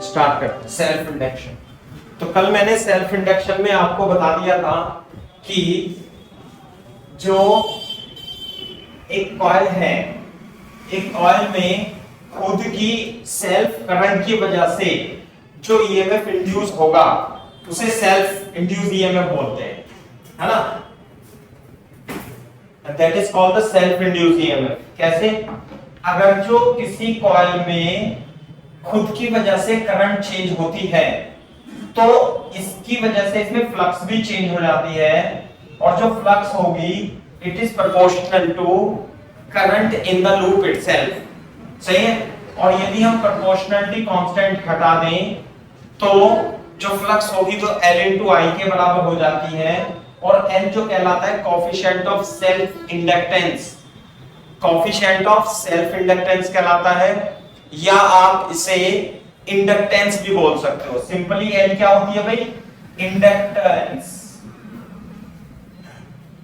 Start करते हैं self induction. तो कल मैंने सेल्फ इंडक्शन में आपको बता दिया था कि जो एक कॉइल है, एक कॉइल में खुद की सेल्फ करंट की वजह से जो ईएमएफ इंड्यूस होगा उसे सेल्फ इंड्यूस ईएमएफ बोलते हैं, है ना। That is called the self induce EMF. कैसे? अगर जो किसी कॉइल में खुद की वजह से करंट चेंज होती है तो इसकी वजह से इसमें फ्लक्स भी चेंज हो जाती है, और जो फ्लक्स होगी it is proportional to current in the loop itself. सही है। और यदि हम प्रोपोर्शनलिटी कांस्टेंट घटा दें तो जो फ्लक्स होगी तो L into I के बराबर हो जाती है, और L जो कहलाता है coefficient of self inductance, coefficient of self inductance कहलाता है, या आप इसे इंडक्टेंस भी बोल सकते हो। सिंपली L क्या होती है भाई? इंडक्टेंस।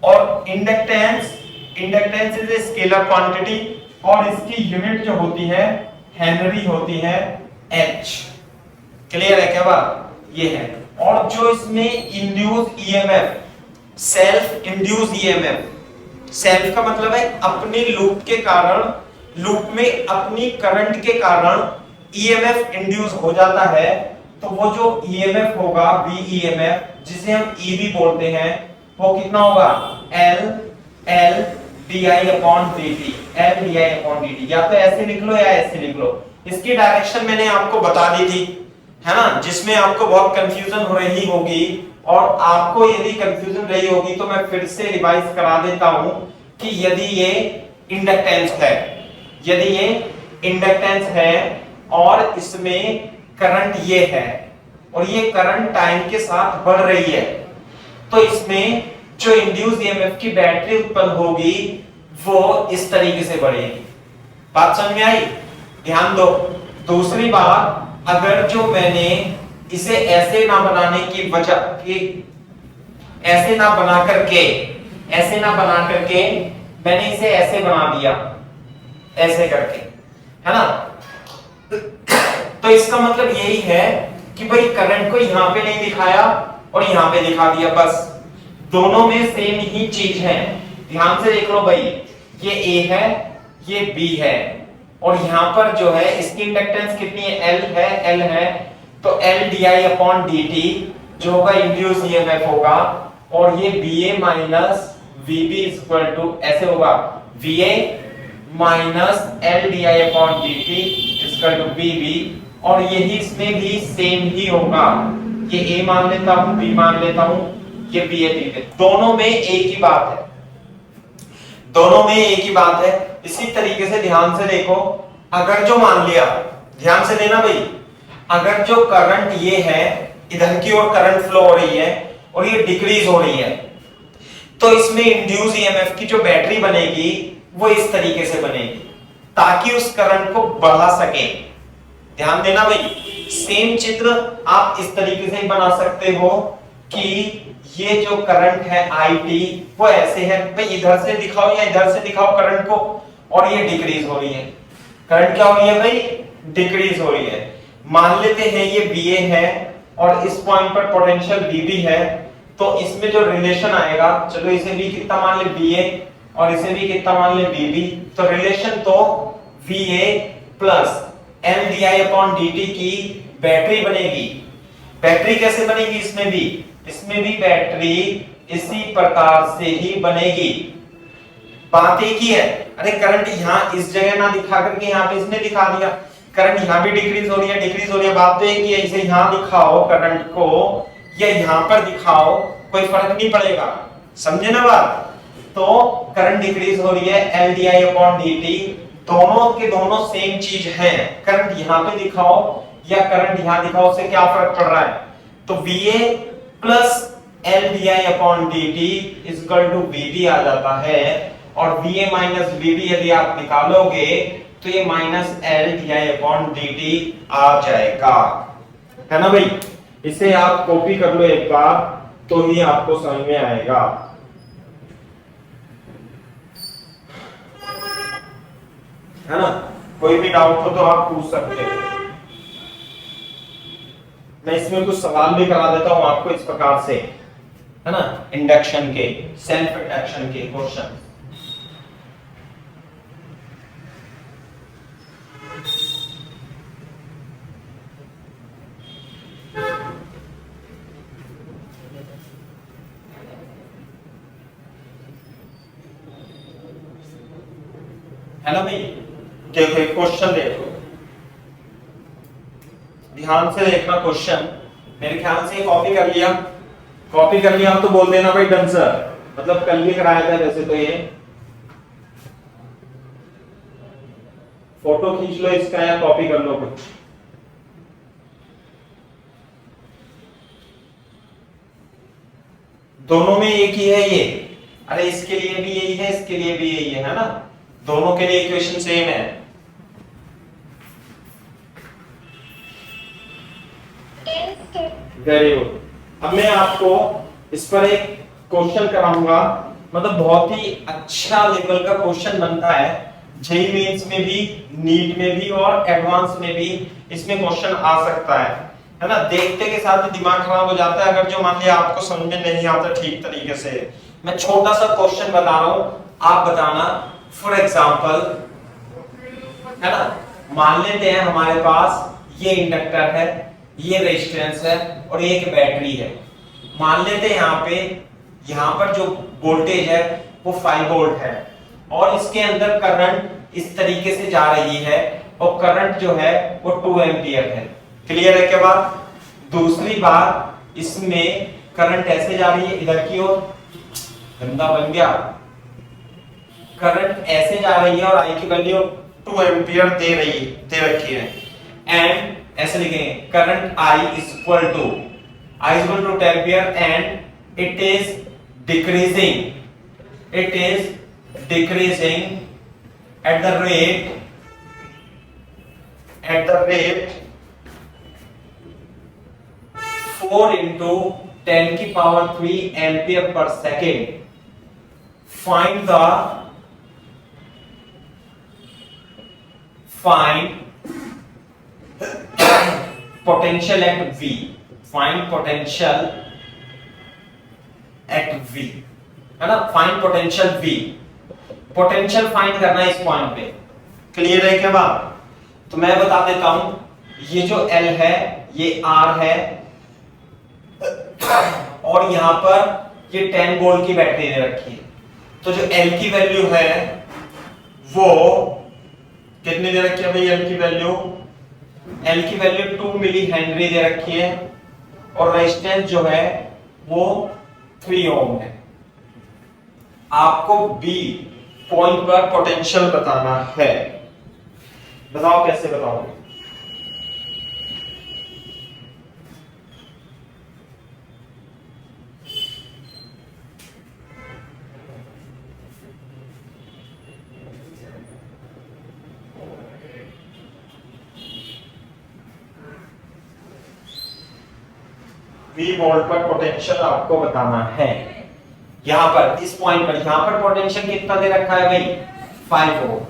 और inductance is a scalar quantity, और इसकी यूनिट जो होती है हेनरी होती है H। क्लियर है क्या बात? ये है। और जो इसमें induce EMF, self induce EMF, self का मतलब है अपने लूप के कारण, लूप में अपनी करंट के कारण ईएमएफ इंड्यूस हो जाता है, तो वो जो ईएमएफ होगा वीईएमएफ, जिसे हम ई भी बोलते हैं, वो कितना होगा? L di upon dt, L di upon dt। या तो ऐसे लिख लो या ऐसे लिख लो। इसकी डायरेक्शन मैंने आपको बता दी थी, है ना, जिसमें आपको बहुत कंफ्यूजन हो रही होगी, और आपको यदि कंफ्यूजन रही होगी तो मैं फिर से रिवाइज करा देता हूं कि यदि ये इंडक्टेंस है, यदि ये इंडक्टेंस है और इसमें करंट ये है, और ये करंट टाइम के साथ बढ़ रही है, तो इसमें जो इंड्यूस ईएमएफ की बैटरी उत्पन्न होगी वो इस तरीके से बढ़ेगी। बात समझ में आई? ध्यान दो। दूसरी बात, अगर जो मैंने इसे ऐसे ना बनाने की वजह कि ऐसे ना बना करके मैंने इसे ऐसे बना दिया, ऐसे करके, है ना, तो इसका मतलब यही है कि भाई करंट को यहां पे नहीं दिखाया और यहां पे दिखा दिया, बस दोनों में सेम ही चीज है। ध्यान से देख लो भाई, ये A है, ये B है, और यहां पर जो है इसकी इंडक्टेंस कितनी है? L है, तो L di upon dt जो होगा इंड्यूस ईएमएफ होगा, और ये VA minus VB equal to ऐसे होगा, VA minus L di upon dt equal to VB, और यही इसमें भी सेम ही होगा। ये A मान लेता हूं, B मान लेता हूं, ये BA है, दोनों में एक ही बात है, दोनों में एक ही बात है। इसी तरीके से ध्यान से देखो, अगर जो मान लिया, ध्यान से देना भाई, अगर जो करंट ये है, इधर की ओर करंट फ्लो हो रही है और ये डिक्रीज हो रही है, तो इसमें इंड्यूस ईएमएफ की जो बैटरी बनेगी वो इस तरीके से बनेगी ताकि उस करंट को बढ़ा सके। ध्यान देना भाई, सेम चित्र आप इस तरीके से बना सकते हो कि ये जो करंट है IT वो ऐसे है, भाई इधर से दिखाओ या इधर से दिखाओ करंट को, और ये डिक्रीज हो रही है। करंट क्या हो रही है भाई? डिक्रीज हो रही है। मान लेते हैं ये BA है और इस पॉइंट पर पोटेंशियल BB है, तो इसमें जो रिलेशन आएगा, चलो इसे भी कितना मान ले BA और इसे भी कितना मान ले BB, तो रिलेशन तो VA plus L di upon dt की बैटरी बनेगी। बैटरी कैसे बनेगी? इसमें भी बैटरी इसी प्रकार से ही बनेगी। बात एक ही है। अरे करंट यहाँ इस जगह ना दिखा करके यहाँ पे इसने दिखा दिया, करंट यहाँ भी डिक्रीज हो रही है, बात तो एक ही है, इसे यहाँ दिखाओ करंट को या यहाँ पर दिखाओ, कोई फर्क नहीं पड़ेगा। समझे ना बात? तो करंट डिक्रीज हो रही है, L di upon dt, दोनों के दोनों सेम चीज है। करंट यहाँ पे दिखाओ या करंट यहाँ दिखाओ, उससे क्या फर्क पड़ रहा है? तो VA plus L D I upon D T equal to V D आ जाता है, और V A minus V D यदि आप निकालोगे तो ये minus L D I upon D T आ जाएगा, है ना भाई। इसे आप कॉपी कर लो एक बार तो ही आपको समझ में आएगा। है ना, कोई भी डाउट हो तो आप पूछ सकते हो। मैं इसमें कुछ सवाल भी करा देता हूं आपको इस प्रकार से, है ना, इंडक्शन के, सेल्फ इंडक्शन के क्वेश्चन। है ना भाई, देखो एक क्वेश्चन देखो, ध्यान से देखना क्वेश्चन। मेरे ख्याल से कॉपी कर लिया, कॉपी कर लिया तो बोल देना भाई डन सर, मतलब कल भी कराया था वैसे तो। ये फोटो खींच लो इसका या कॉपी कर लो कुछ। दोनों में एक ही है ये, अरे इसके लिए भी यही है, इसके लिए भी यही है ना, दोनों के लिए इक्वेशन सेम है। Very good. अब मैं आपको इस पर एक क्वेश्चन कराऊंगा, मतलब बहुत ही अच्छा लेवल का क्वेश्चन बनता है, जेईई मेंस में भी, नीट में भी और एडवांस में भी इसमें क्वेश्चन आ सकता है ना। देखते के साथ ही दिमाग खराब हो जाता है अगर जो मान लिया आपको समझ में नहीं आता ठीक तरीके से। मैं छोटा सा क्वेश्चन बता रहा हूं, आप बताना। फॉर एग्जांपल, है ना, मान लेते हैं हमारे पास ये इंडक्टर है, ये रेजिस्टेंस है और ये एक बैटरी है। मान लेते हैं यहाँ पर जो वोल्टेज है वो 5 वोल्ट है और इसके अंदर करंट इस तरीके से जा रही है और करंट जो है वो 2 एम्पियर है। क्लियर है क्या बात? दूसरी बात, इसमें करंट ऐसे जा रही है इधर की ओर, गंदा बन गया, करंट ऐसे जा रही है और आई की वैल्यू 2 एम्पियर दे रखी है। एंड ऐसे लिखेंगे current I is equal to 10 ampere and it is decreasing at the rate 4 into 10 की power 3 ampere per second. find potential at V, find potential at V, है ना, find potential V, potential find करना है इस point पे। Clear है क्या बात? तो मैं बता देता हूं, ये जो L है ये R है और यहां पर ये 10 वोल्ट की बैटरी दे रखी है। तो जो L की वैल्यू है वो कितनी दे रखी है भाई? L की वैल्यू 2 मिली हेनरी दे रखी है और रेजिस्टेंस जो है वो 3 ओम है। आपको B पॉइंट पर पोटेंशियल बताना है, बताओ कैसे बताओगे? V वोल्ट पर पोटेंशियल आपको बताना है। यहां पर इस पॉइंट पर, यहां पर पोटेंशियल कितना दे रखा है भाई? 5 वोल्ट।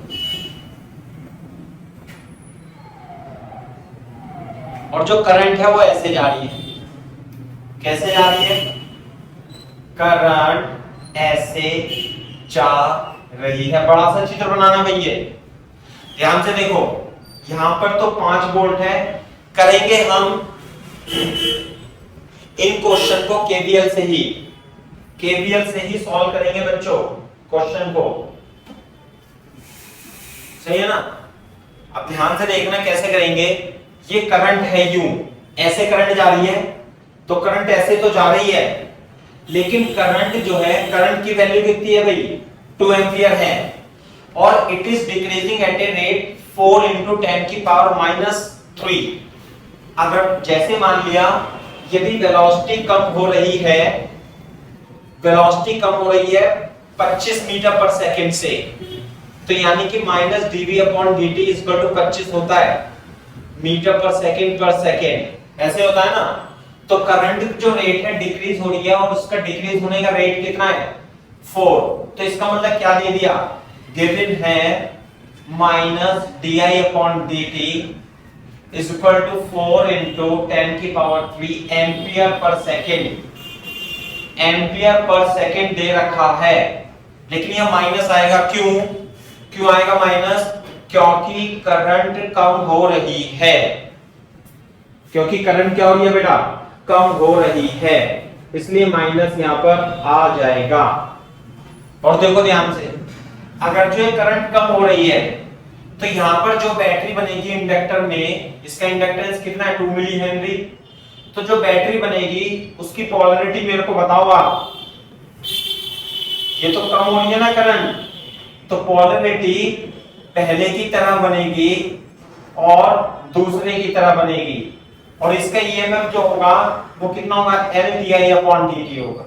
और जो करंट है वो ऐसे जा रही है, कैसे जा रही है? करंट ऐसे जा रही है। बड़ा सा चित्र बनाना भाई, ये ध्यान से देखो, यहां पर तो 5 वोल्ट है। करेंगे हम इन क्वेश्चन को केवीएल से ही सॉल्व करेंगे बच्चों क्वेश्चन को, सही है ना? अब ध्यान से देखना कैसे करेंगे। ये करंट है यूं, ऐसे करंट जा रही है, तो करंट ऐसे तो जा रही है, लेकिन करंट जो है, करंट की वैल्यू कितनी है भाई? 2 एम्पियर है और it is decreasing eight a rate 4 into 10 की पावर -3। अगर जैसे मान लिया यदि वेलोसिटी कम हो रही है वेलोसिटी कम हो रही है 25 मीटर पर सेकंड से, तो यानी कि minus dv upon dt equal to 25 होता है मीटर पर सेकंड, ऐसे होता है ना। तो करंट जो रेट है डिक्रीज हो रही है और उसका डिक्रीज होने का रेट कितना है 4। तो इसका मतलब क्या दे दिया, गिवन है minus di upon dt is equal to 4 into 10 की power 3 ampere per second, ampere per second दे रखा है। लेकिन यह माइनस आएगा, क्यों आएगा माइनस, क्योंकि करंट कम हो रही है, क्योंकि करंट क्या हो रही है बेटा, कम हो रही है, इसलिए माइनस यहां पर आ जाएगा। और देखो ध्यान से, अगर जो करंट कम हो रही है तो यहां पर जो बैटरी बनेगी इंडक्टर में, इसका इंडक्टेंस कितना है 2 मिली हेनरी, तो जो बैटरी बनेगी उसकी पोलैरिटी मेरे को बताओ आप, ये तो कम हो रही है ना करंट, तो पोलैरिटी पहले की तरह बनेगी और दूसरे की तरह बनेगी, और इसका ईएमएफ जो होगा वो कितना होगा L di अपॉन dt होगा।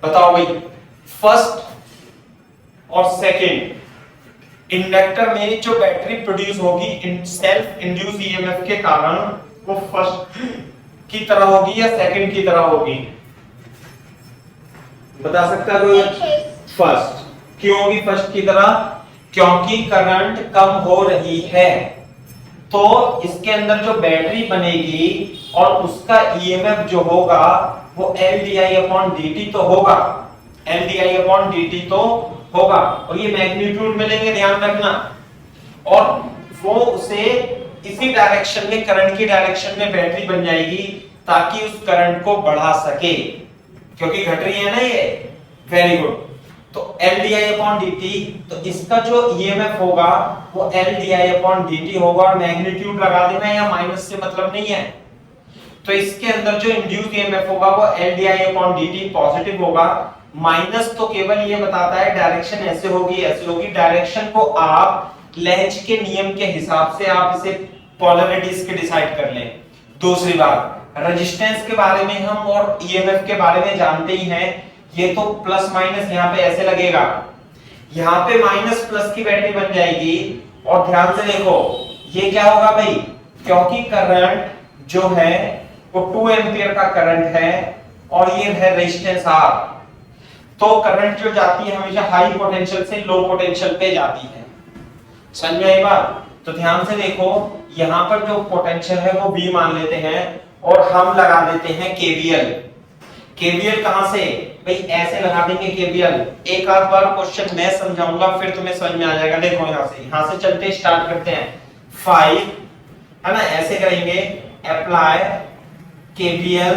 बताओ भाई, फर्स्ट और सेकंड इंडक्टर में जो बैटरी प्रोड्यूस होगी सेल्फ इंड्यूस ईएमएफ के कारण, वो फर्स्ट की तरह होगी या सेकंड की तरह होगी, बता सकता है कोई? फर्स्ट। क्यों होगी फर्स्ट की तरह, क्योंकि करंट कम हो रही है, तो इसके अंदर जो बैटरी बनेगी और उसका ईएमएफ जो होगा वो L di अपॉन dt तो होगा, L di अपॉन dt तो होगा, और ये मैग्नीट्यूड मिलेंगे ध्यान रखना, और वो उसे इसी डायरेक्शन में, करंट की डायरेक्शन में बैटरी बन जाएगी ताकि उस करंट को बढ़ा सके, क्योंकि घट रही है ना ये। Very good. तो L di अपॉन dt, तो इसका जो ईएमएफ होगा वो L di अपॉन dt होगा, और मैग्नीट्यूड लगा देना, या माइनस से मतलब नहीं है। तो इसके अंदर जो इंड्यूस्ड ईएमएफ होगा वो L di upon dt positive होगा, माइनस तो केवल ये बताता है डायरेक्शन ऐसे होगी, डायरेक्शन को आप लेंज के नियम के हिसाब से आप इसे पोलैरिटीज के डिसाइड कर लें। दूसरी बात, रेजिस्टेंस के बारे में हम और ईएमएफ के बारे में जानते ही हैं, ये तो प्लस माइनस यहाँ पे ऐसे लगेगा, यहाँ पे माइनस प्लस की बैटरी बन जाएगी, और ध्यान से देखो ये क्या होगा भाई, क्योंकि करंट जो है वो 2 एम्पियर का करंट है और ये है रेजिस्टेंस R, तो करंट जो जाती है हमेशा हाई पोटेंशियल से लो पोटेंशियल पे जाती है। समझ में आई बात? तो ध्यान से देखो, यहाँ पर जो पोटेंशियल है वो V मान लेते हैं और हम लगा देते हैं KVL। KVL कहां से भाई, ऐसे लगा देंगे KVL। एक आध बार क्वेश्चन मैं समझाऊंगा फिर तुम्हें समझ में आ जाएगा। देखो यहां से चलते स्टार्ट करते हैं। 5 है ना, ऐसे करेंगे, apply KVL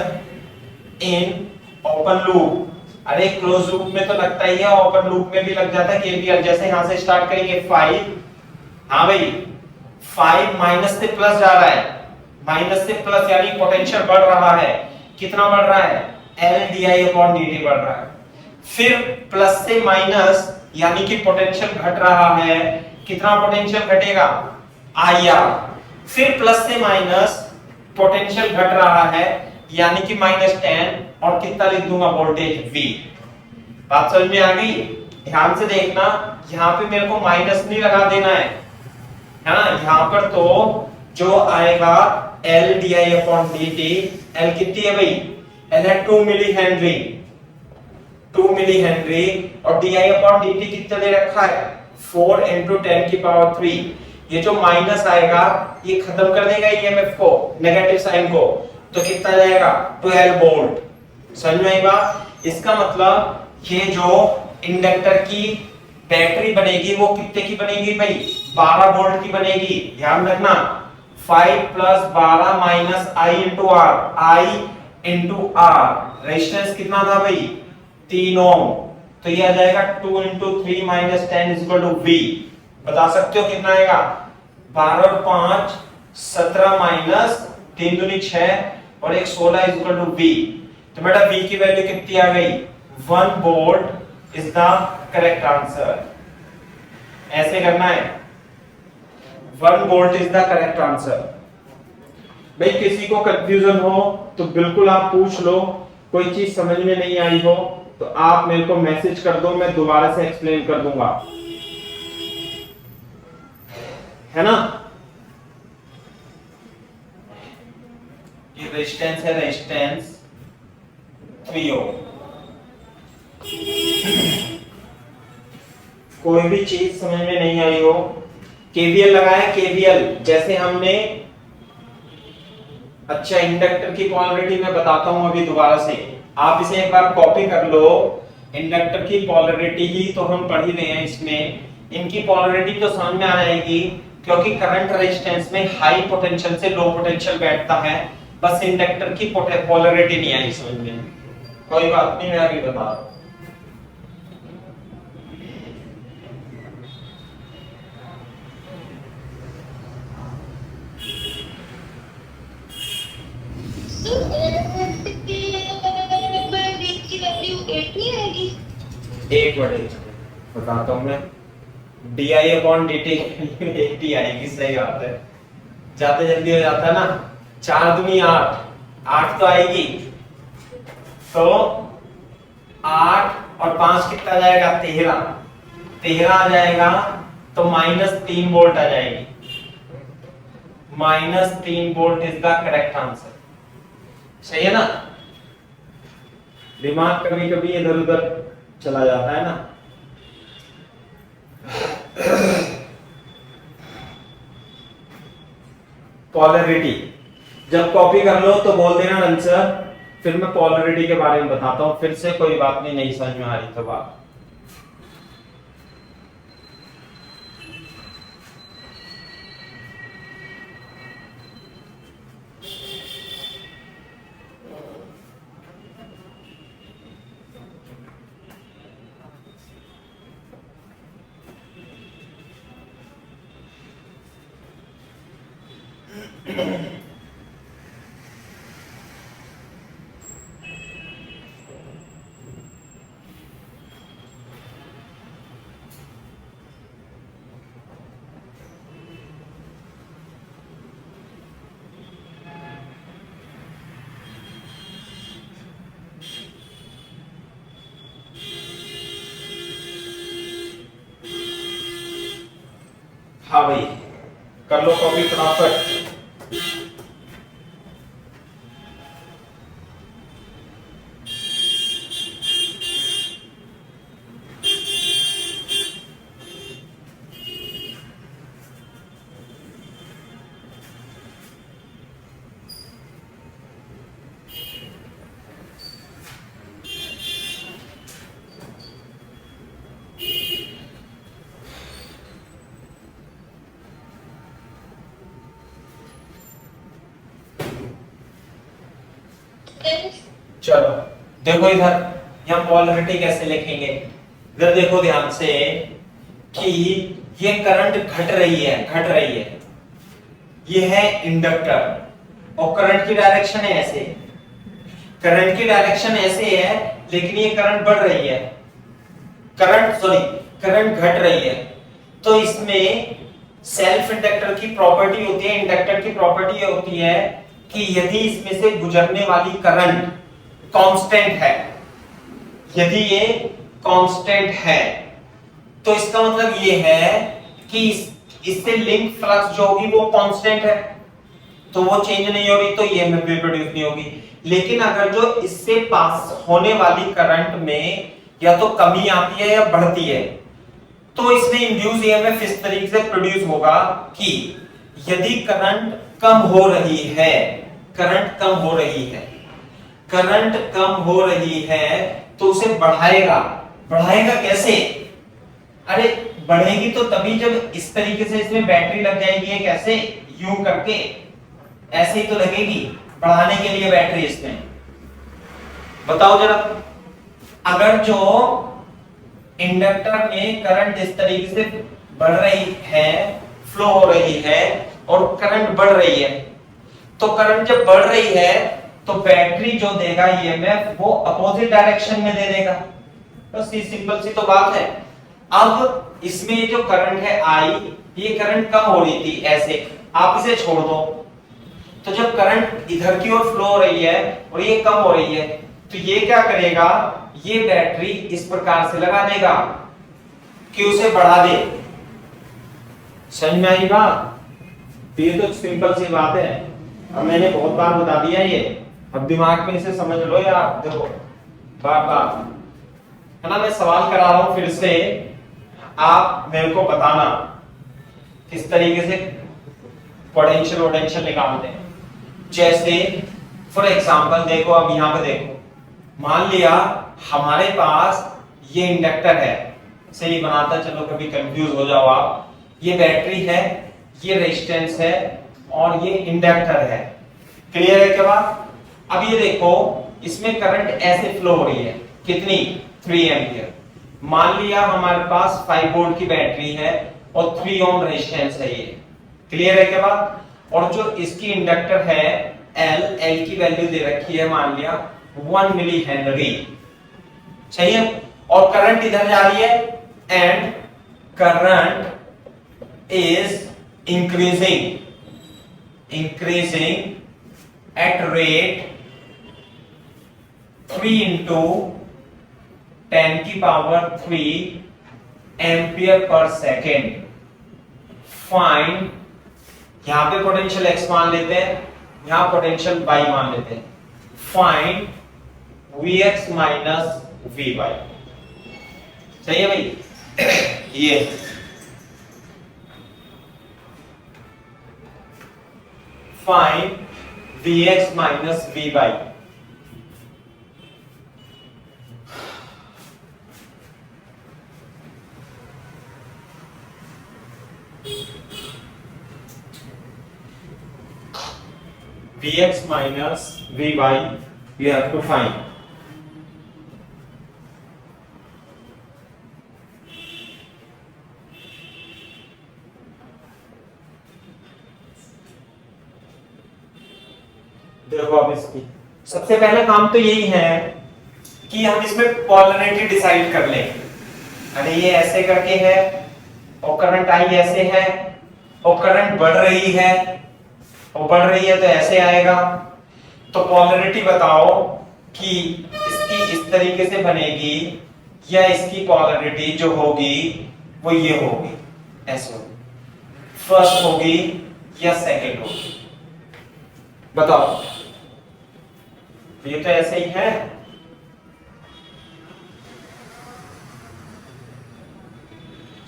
in open loop. अरे क्लोज लूप में तो लगता ही है, ओपन लूप में भी लग जाता है KVL। जैसे यहां से स्टार्ट करेंगे 5, हाँ भाई 5 माइनस से प्लस जा रहा है, माइनस से प्लस यानी पोटेंशियल बढ़ रहा है। कितना बढ़ रहा है, L di अपॉन dt बढ़ रहा है। फिर प्लस से माइनस यानी कि पोटेंशियल घट रहा है, कितना पोटेंशियल घटेगा, IR। फिर प्लस से माइनस पोटेंशियल घट रहा है यानी कि -10, और कितना लिख दूंगा, वोल्टेज V। बात समझ में आ गई? ध्यान से देखना, यहाँ पे मेरे को माइनस नहीं लगा देना है ना, यहाँ पर तो जो आएगा L di upon dt, L कितनी है भाई, L है 2 मिली हेनरी, 2 मिली हेनरी, और di अपॉन dt कितना दे रखा है 4 into 10 की पावर 3। ये जो माइनस आएगा ये खत्म कर देगा ईएमएफ को, नेगेटिव साइन को, तो कितना जाएगा 12 वोल्ट। समझ में आई बात? इसका मतलब ये जो इंडक्टर की बैटरी बनेगी वो कितने की बनेगी भाई, 12 वोल्ट की बनेगी। ध्यान रखना, 5 plus 12 minus I into R, I into R। Resistance कितना था भाई, 3 ओम, तो ये आ जाएगा 2 into 3 minus 10 equal to V। बता सकते हो कितना आएगा, 12 और 5 17 माइनस 3 दूनी 6 और 1 16 इक्वल टू V। तो बेटा V की वैल्यू कितनी आ गई, 1 volt is the correct answer. ऐसे करना है, 1 volt is the correct answer. भाई किसी को कंफ्यूजन हो तो बिल्कुल आप पूछ लो, कोई चीज समझ में नहीं आई हो तो आप मेरे को मैसेज कर दो, मैं दोबारा से एक्सप्लेन कर दूंगा, है ना। ये रेजिस्टेंस है, रेजिस्टेंस 3 ओम। कोई भी चीज समझ में नहीं आई हो, केवीएल लगाया, केवीएल जैसे हमने, अच्छा इंडक्टर की पोलैरिटी मैं बताता हूं अभी दोबारा से, आप इसे एक बार कॉपी कर लो। इंडक्टर की पोलैरिटी ही तो हम पढ़ ही रहे हैं, इसमें इनकी पोलैरिटी तो समझ में आ जाएगी, क्योंकि करंट रेजिस्टेंस में हाई पोटेंशियल से लो पोटेंशियल बैठता है, बस इंडक्टर की पोलैरिटी नहीं आई समझ में, कोई बात नहीं, मैं आगे बता रहा हूं। एक मिनट बताता हूं मैं, D I upon D T 80 आएगी, सही बात है, ज्यादा जल्दी हो जाता है ना, 4 दूनी 8, 8 तो आएगी, तो 8 और 5 कितना आ जाएगा, 13, 13 आ जाएगा, तो -3 वोल्ट आ जाएगी, -3 volt is the correct answer, सही है ना। दिमाग कभी कभी इधर उधर चला जाता है ना। पोलैरिटी जब कॉपी कर लो तो बोल देना आंसर, फिर मैं पोलैरिटी के बारे में बताता हूं फिर से, कोई बात नहीं, नहीं समझ में आ रही तो बात। हाँ भाई कर लो कॉपी फटाफट। चलो देखो इधर, यहाँ पोलैरिटी कैसे लिखेंगे, इधर देखो ध्यान से कि ये करंट घट रही है, ये है इंडक्टर और करंट की डायरेक्शन है ऐसे, करंट की डायरेक्शन ऐसे है, लेकिन ये करंट बढ़ रही है, करंट घट रही है। तो इसमें सेल्फ इंडक्टर की प्रॉपर्टी होती है, इंडक्टर की प्रॉपर्टी ये होती है कि यदि इसमें से गुजरने वाली करंट कांस्टेंट है, यदि ये कांस्टेंट है, तो इसका मतलब ये है कि इससे लिंक फ्लक्स जो होगी वो कांस्टेंट है, तो वो चेंज नहीं हो रही, तो ईएमएफ भी प्रोड्यूस नहीं होगी। लेकिन अगर जो इससे पास होने वाली करंट में या तो कमी आती है या बढ़ती है, तो इसमें इंड्यूस ईएमएफ इस तरीके से प्रोड्यूस होगा कि यदि करंट कम हो रही है, करंट कम हो रही है तो उसे बढ़ाएगा कैसे? अरे बढ़ेगी तो तभी जब इस तरीके से इसमें बैटरी लग जाएगी, कैसे, यूं करके ऐसे ही तो लगेगी बढ़ाने के लिए बैटरी इसमें। बताओ जरा, अगर जो इंडक्टर में करंट इस तरीके से बढ़ रही है, फ्लो हो रही है और करंट बढ़ रही है, तो करंट जब बढ़ रही है तो बैटरी जो देगा ईएमएफ वो अपोजिट डायरेक्शन में दे देगा, बस ये सिंपल सी तो बात है। अब इसमें जो करंट है आई, ये करंट कम हो रही थी ऐसे, आप इसे छोड़ दो, तो जब करंट इधर की ओर फ्लो हो रही है और ये कम हो रही है, तो ये क्या करेगा, ये बैटरी इस प्रकार से लगा देगा कि उसे बढ़ा दे। समझ में आई बात? ये तो सिंपल सी बात है, अब मैंने बहुत बार बता दिया ये, अब दिमाग में इसे समझ लो यार। देखो बार बार है ना, मैं सवाल करा रहा हूं फिर से, आप मेरे को बताना किस तरीके से पोटेंशियल पोटेंशियल निकालते हैं। जैसे फॉर एग्जांपल देखो, अब यहां पे देखो, मान लिया हमारे पास ये इंडक्टर है, सही बनाता चलो कभी कंफ्यूज हो जाओ आप, ये बैटरी है, ये रेजिस्टेंस है और ये इंडक्टर है। क्लियर है क्या बात? अब ये देखो इसमें करंट ऐसे फ्लो हो रही है, कितनी 3 एम्पियर। मान लिया हमारे पास 5 वोल्ट की बैटरी है और 3 ओम रेजिस्टेंस है ये। क्लियर है क्या बात? और जो इसकी इंडक्टर है L की वैल्यू दे रखी है मान लिया 1 मिली हेनरी, सही है। और करंट इधर जा रही है and current is increasing at rate 3 into 10 की power 3 ampere per second. Find, यहां पे पोटेंशियल x मान लेते हैं, यहां पोटेंशियल y मान लेते हैं। फाइंड Vx माइनस Vy, सही है भाई? ये find Vx minus Vy। Vx minus Vy you have to find। देखो अब इसकी सबसे पहला काम तो यही है कि हम इसमें पोलैरिटी डिसाइड कर लें। अरे ये ऐसे करके है और करंट आई ऐसे है और करंट बढ़ रही है और बढ़ रही है तो ऐसे आएगा। तो पोलैरिटी बताओ कि इसकी इस तरीके से बनेगी या इसकी पोलैरिटी जो होगी वो ये होगी, ऐसे होगी, फर्स्ट होगी या सेकंड होगी, बताओ। ये तो ऐसे ही है,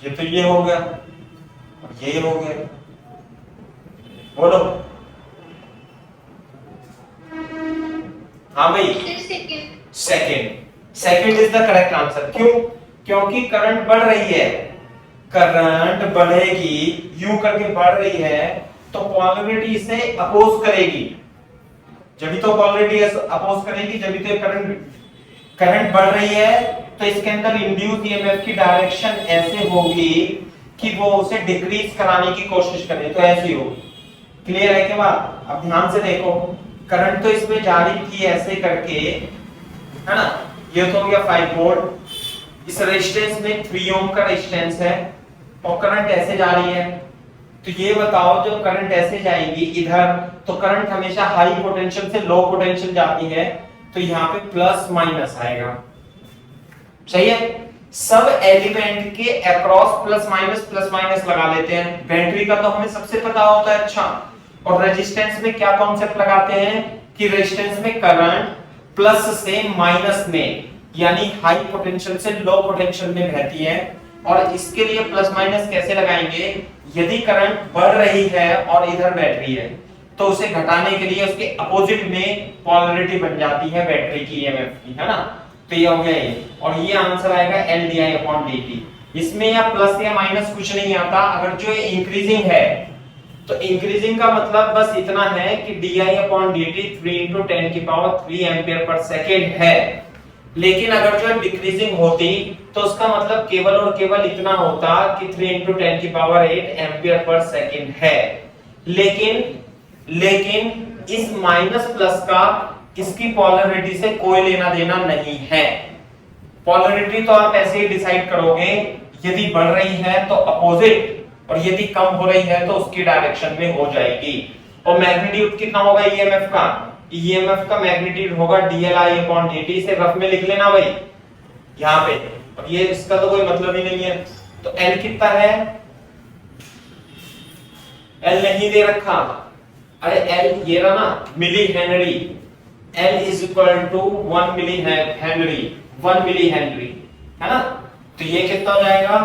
ये तो ये हो गया और ये हो गया, बोलो। हाँ भाई, second is the correct answer. क्यों? क्योंकि करंट बढ़ रही है, करंट बढ़ेगी, यूं करके बढ़ रही है तो पोलैरिटी इसे अपोज करेगी, जब तो पोलैरिटी अपोज करेगी जब तो करंट बढ़ रही है तो इसके अंदर इंड्यूस ईएमएफ की डायरेक्शन ऐसे होगी कि वो उसे डिक्रीज कराने की कोशिश करे, तो ऐसी होगी। क्लियर है क्या बात? अब ध्यान से देखो, करंट तो इसमें जारी थी ऐसे करके, है ना, ये तो हो गया 5 वोल्ट, इस रेजिस्टेंस में 3 ओम का रेजिस्टेंस है और करंट ऐसे जा रही है। तो ये बताओ जब करंट ऐसे जाएगी इधर तो करंट हमेशा हाई पोटेंशियल से लो पोटेंशियल जाती है, तो यहाँ पे प्लस माइनस आएगा, सही है। सब एलिमेंट के अक्रॉस प्लस माइनस लगा लेते हैं। बैटरी का तो हमें सबसे पता होता है, अच्छा। और रेजिस्टेंस में क्या कॉन्सेप्ट लगाते हैं कि रेजिस्टेंस में करंट प्लस से माइनस में, यानी हाई पोटेंशियल से लो पोटेंशियल में बहती है। और इसके लिए प्लस माइनस कैसे लगाएंगे? यदि करंट बढ़ रही है और इधर बैटरी है तो उसे घटाने के लिए उसके अपोजिट में पोलैरिटी बन जाती है बैटरी की ईएमएफ की, है ना। तो ये हो गया ये, और ये आंसर आएगा LdI/dt। इसमें या प्लस या माइनस कुछ नहीं आता। अगर जो इंक्रीजिंग है तो इंक्रीजिंग का मतलब बस इतना है कि DI/dt 3 into 10 की पावर 3 एम्पियर पर सेकेंड है। लेकिन अगर जो डिक्रीजिंग होती तो उसका मतलब केवल और केवल इतना होता कि 3 into 10 की पावर 8 एम्पियर पर सेकेंड है। लेकिन इस माइनस प्लस का इसकी पोलैरिटी से कोई लेना देना नहीं है। पोलैरिटी तो आप ऐसे ही डिसाइड करोगे, यदि बढ़ रही है तो अपोजिट और यदि कम हो रही है तो उसकी डायरेक्शन में हो जाएगी। और मैग्नीट्यूड कितना होगा ईएमएफ का? ईएमएफ का मैग्नीट्यूड होगा DLI/dt से रफ में लिख लेना भाई यहाँ पे। और ये इसका तो कोई मतलब ही नहीं है। तो L कितना है, L नहीं दे रखा, अरे L ये रहा ना millihenry, L is equal to 1 millihenry, 1 millihenry है ना। तो ये कितना हो जाएगा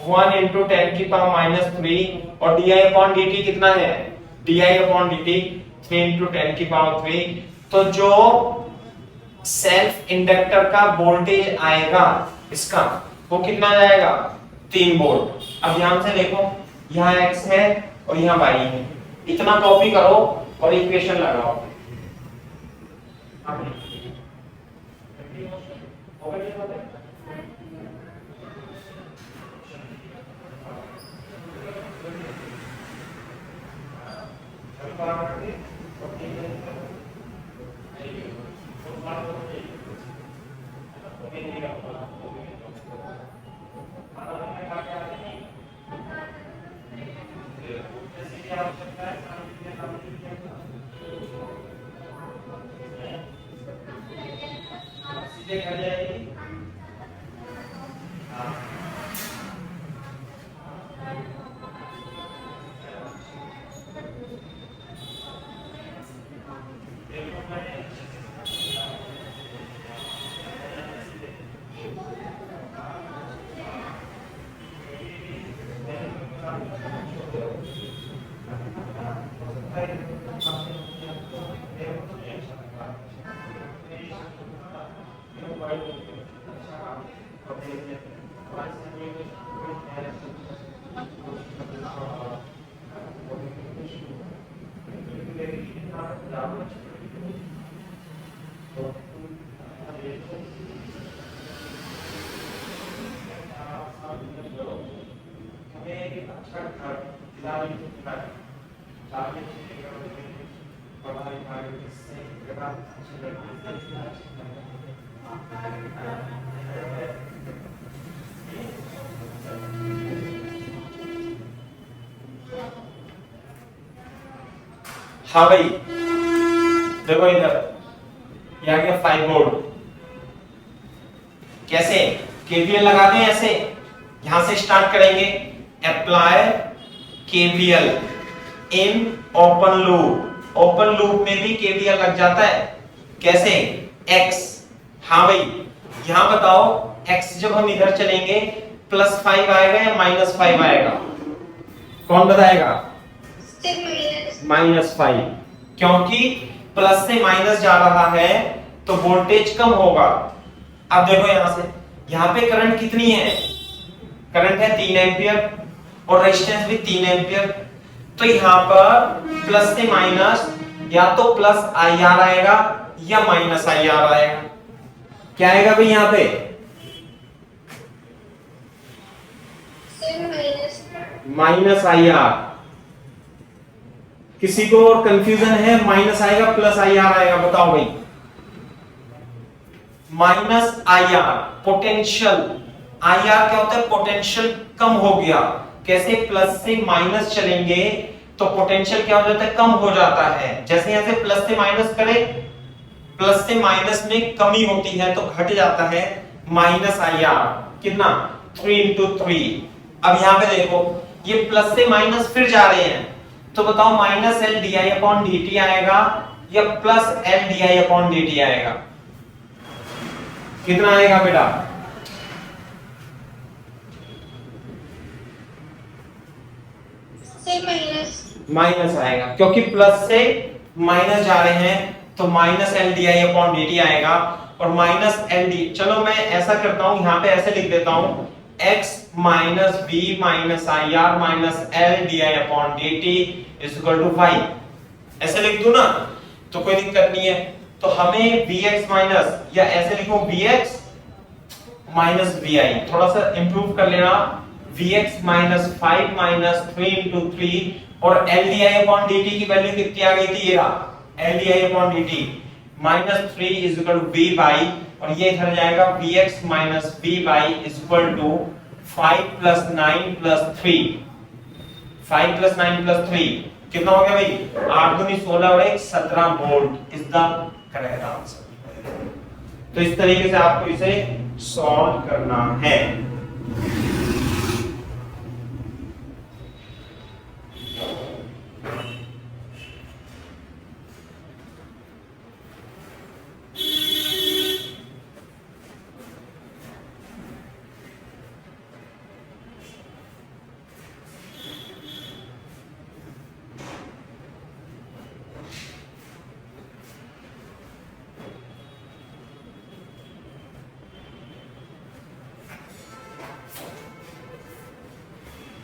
1 into 10 की पावर -3 और di/dt कितना है, di/dt 3 into 10 की पावर 3। तो जो सेल्फ इंडक्टर का वोल्टेज आएगा इसका वो कितना जाएगा 3 वोल्ट। अब ध्यान से देखो यहाँ x है और यहाँ y है, इतना कॉपी करो और इक्वेशन लगाओ। हाँ भाई देखो इधर यहाँ गया 5 वोल्ट, कैसे केवीएल लगा दें ऐसे, यहां से स्टार्ट करेंगे apply KVL in open loop. Open loop में भी केवीएल लग जाता है, कैसे x। हाँ भाई यहां बताओ x जब हम इधर चलेंगे +5 आएगा या -5 आएगा, कौन बताएगा? -5, क्योंकि प्लस से माइनस जा रहा है तो वोल्टेज कम होगा। अब देखो यहां से, यहां पे करंट कितनी है, करंट है 3 एंपियर और रेजिस्टेंस भी 3 एंपियर। तो यहां पर प्लस से माइनस या तो प्लस IR आएगा या माइनस IR आएगा। क्या आएगा भाई यहां पे? Minus IR। किसी को और कंफ्यूजन है? माइनस आएगा प्लस IR आएगा, बताओ भाई। माइनस IR पोटेंशियल, IR क्या होता है? पोटेंशियल कम हो गया। कैसे? प्लस से माइनस चलेंगे तो पोटेंशियल क्या हो जाता है? कम हो जाता है। जैसे यहां से प्लस से माइनस करें, प्लस से माइनस में कमी होती है तो घट जाता है माइनस IR। कितना? 3 into 3। अब यहां पे देखो ये प्लस से माइनस फिर जा रहे हैं, तो बताओ माइनस LdI/dt आएगा या प्लस LdI/dt आएगा? कितना आएगा बेटा? माइनस आएगा, क्योंकि प्लस से माइनस जा रहे हैं तो माइनस LdI/dt आएगा। और माइनस LD, चलो मैं ऐसा करता हूं, यहां पे ऐसे लिख देता हूं x minus b minus IR minus LdI/dt is equal to 5। ऐसे लिख दूं ना तो कोई दिक्कत नहीं है। तो हमें Vx माइनस, या ऐसे लिखो Vx माइनस Vi, थोड़ा सा इंप्रूव कर लेना। Vx माइनस 5 माइनस 3 into 3 और LdI/dt की वैल्यू कितनी आ गई थी? ये रहा LdI/dt minus 3 is equal to V by, और ये इधर जाएगा Vx minus V by is equal to 5 plus 9 plus 3, 5 plus 9 plus 3 कितना हो गया भाई 8 दूनी 16 और 1 17 volt is the correct answer. तो इस तरीके से आपको इसे सॉल्व करना है।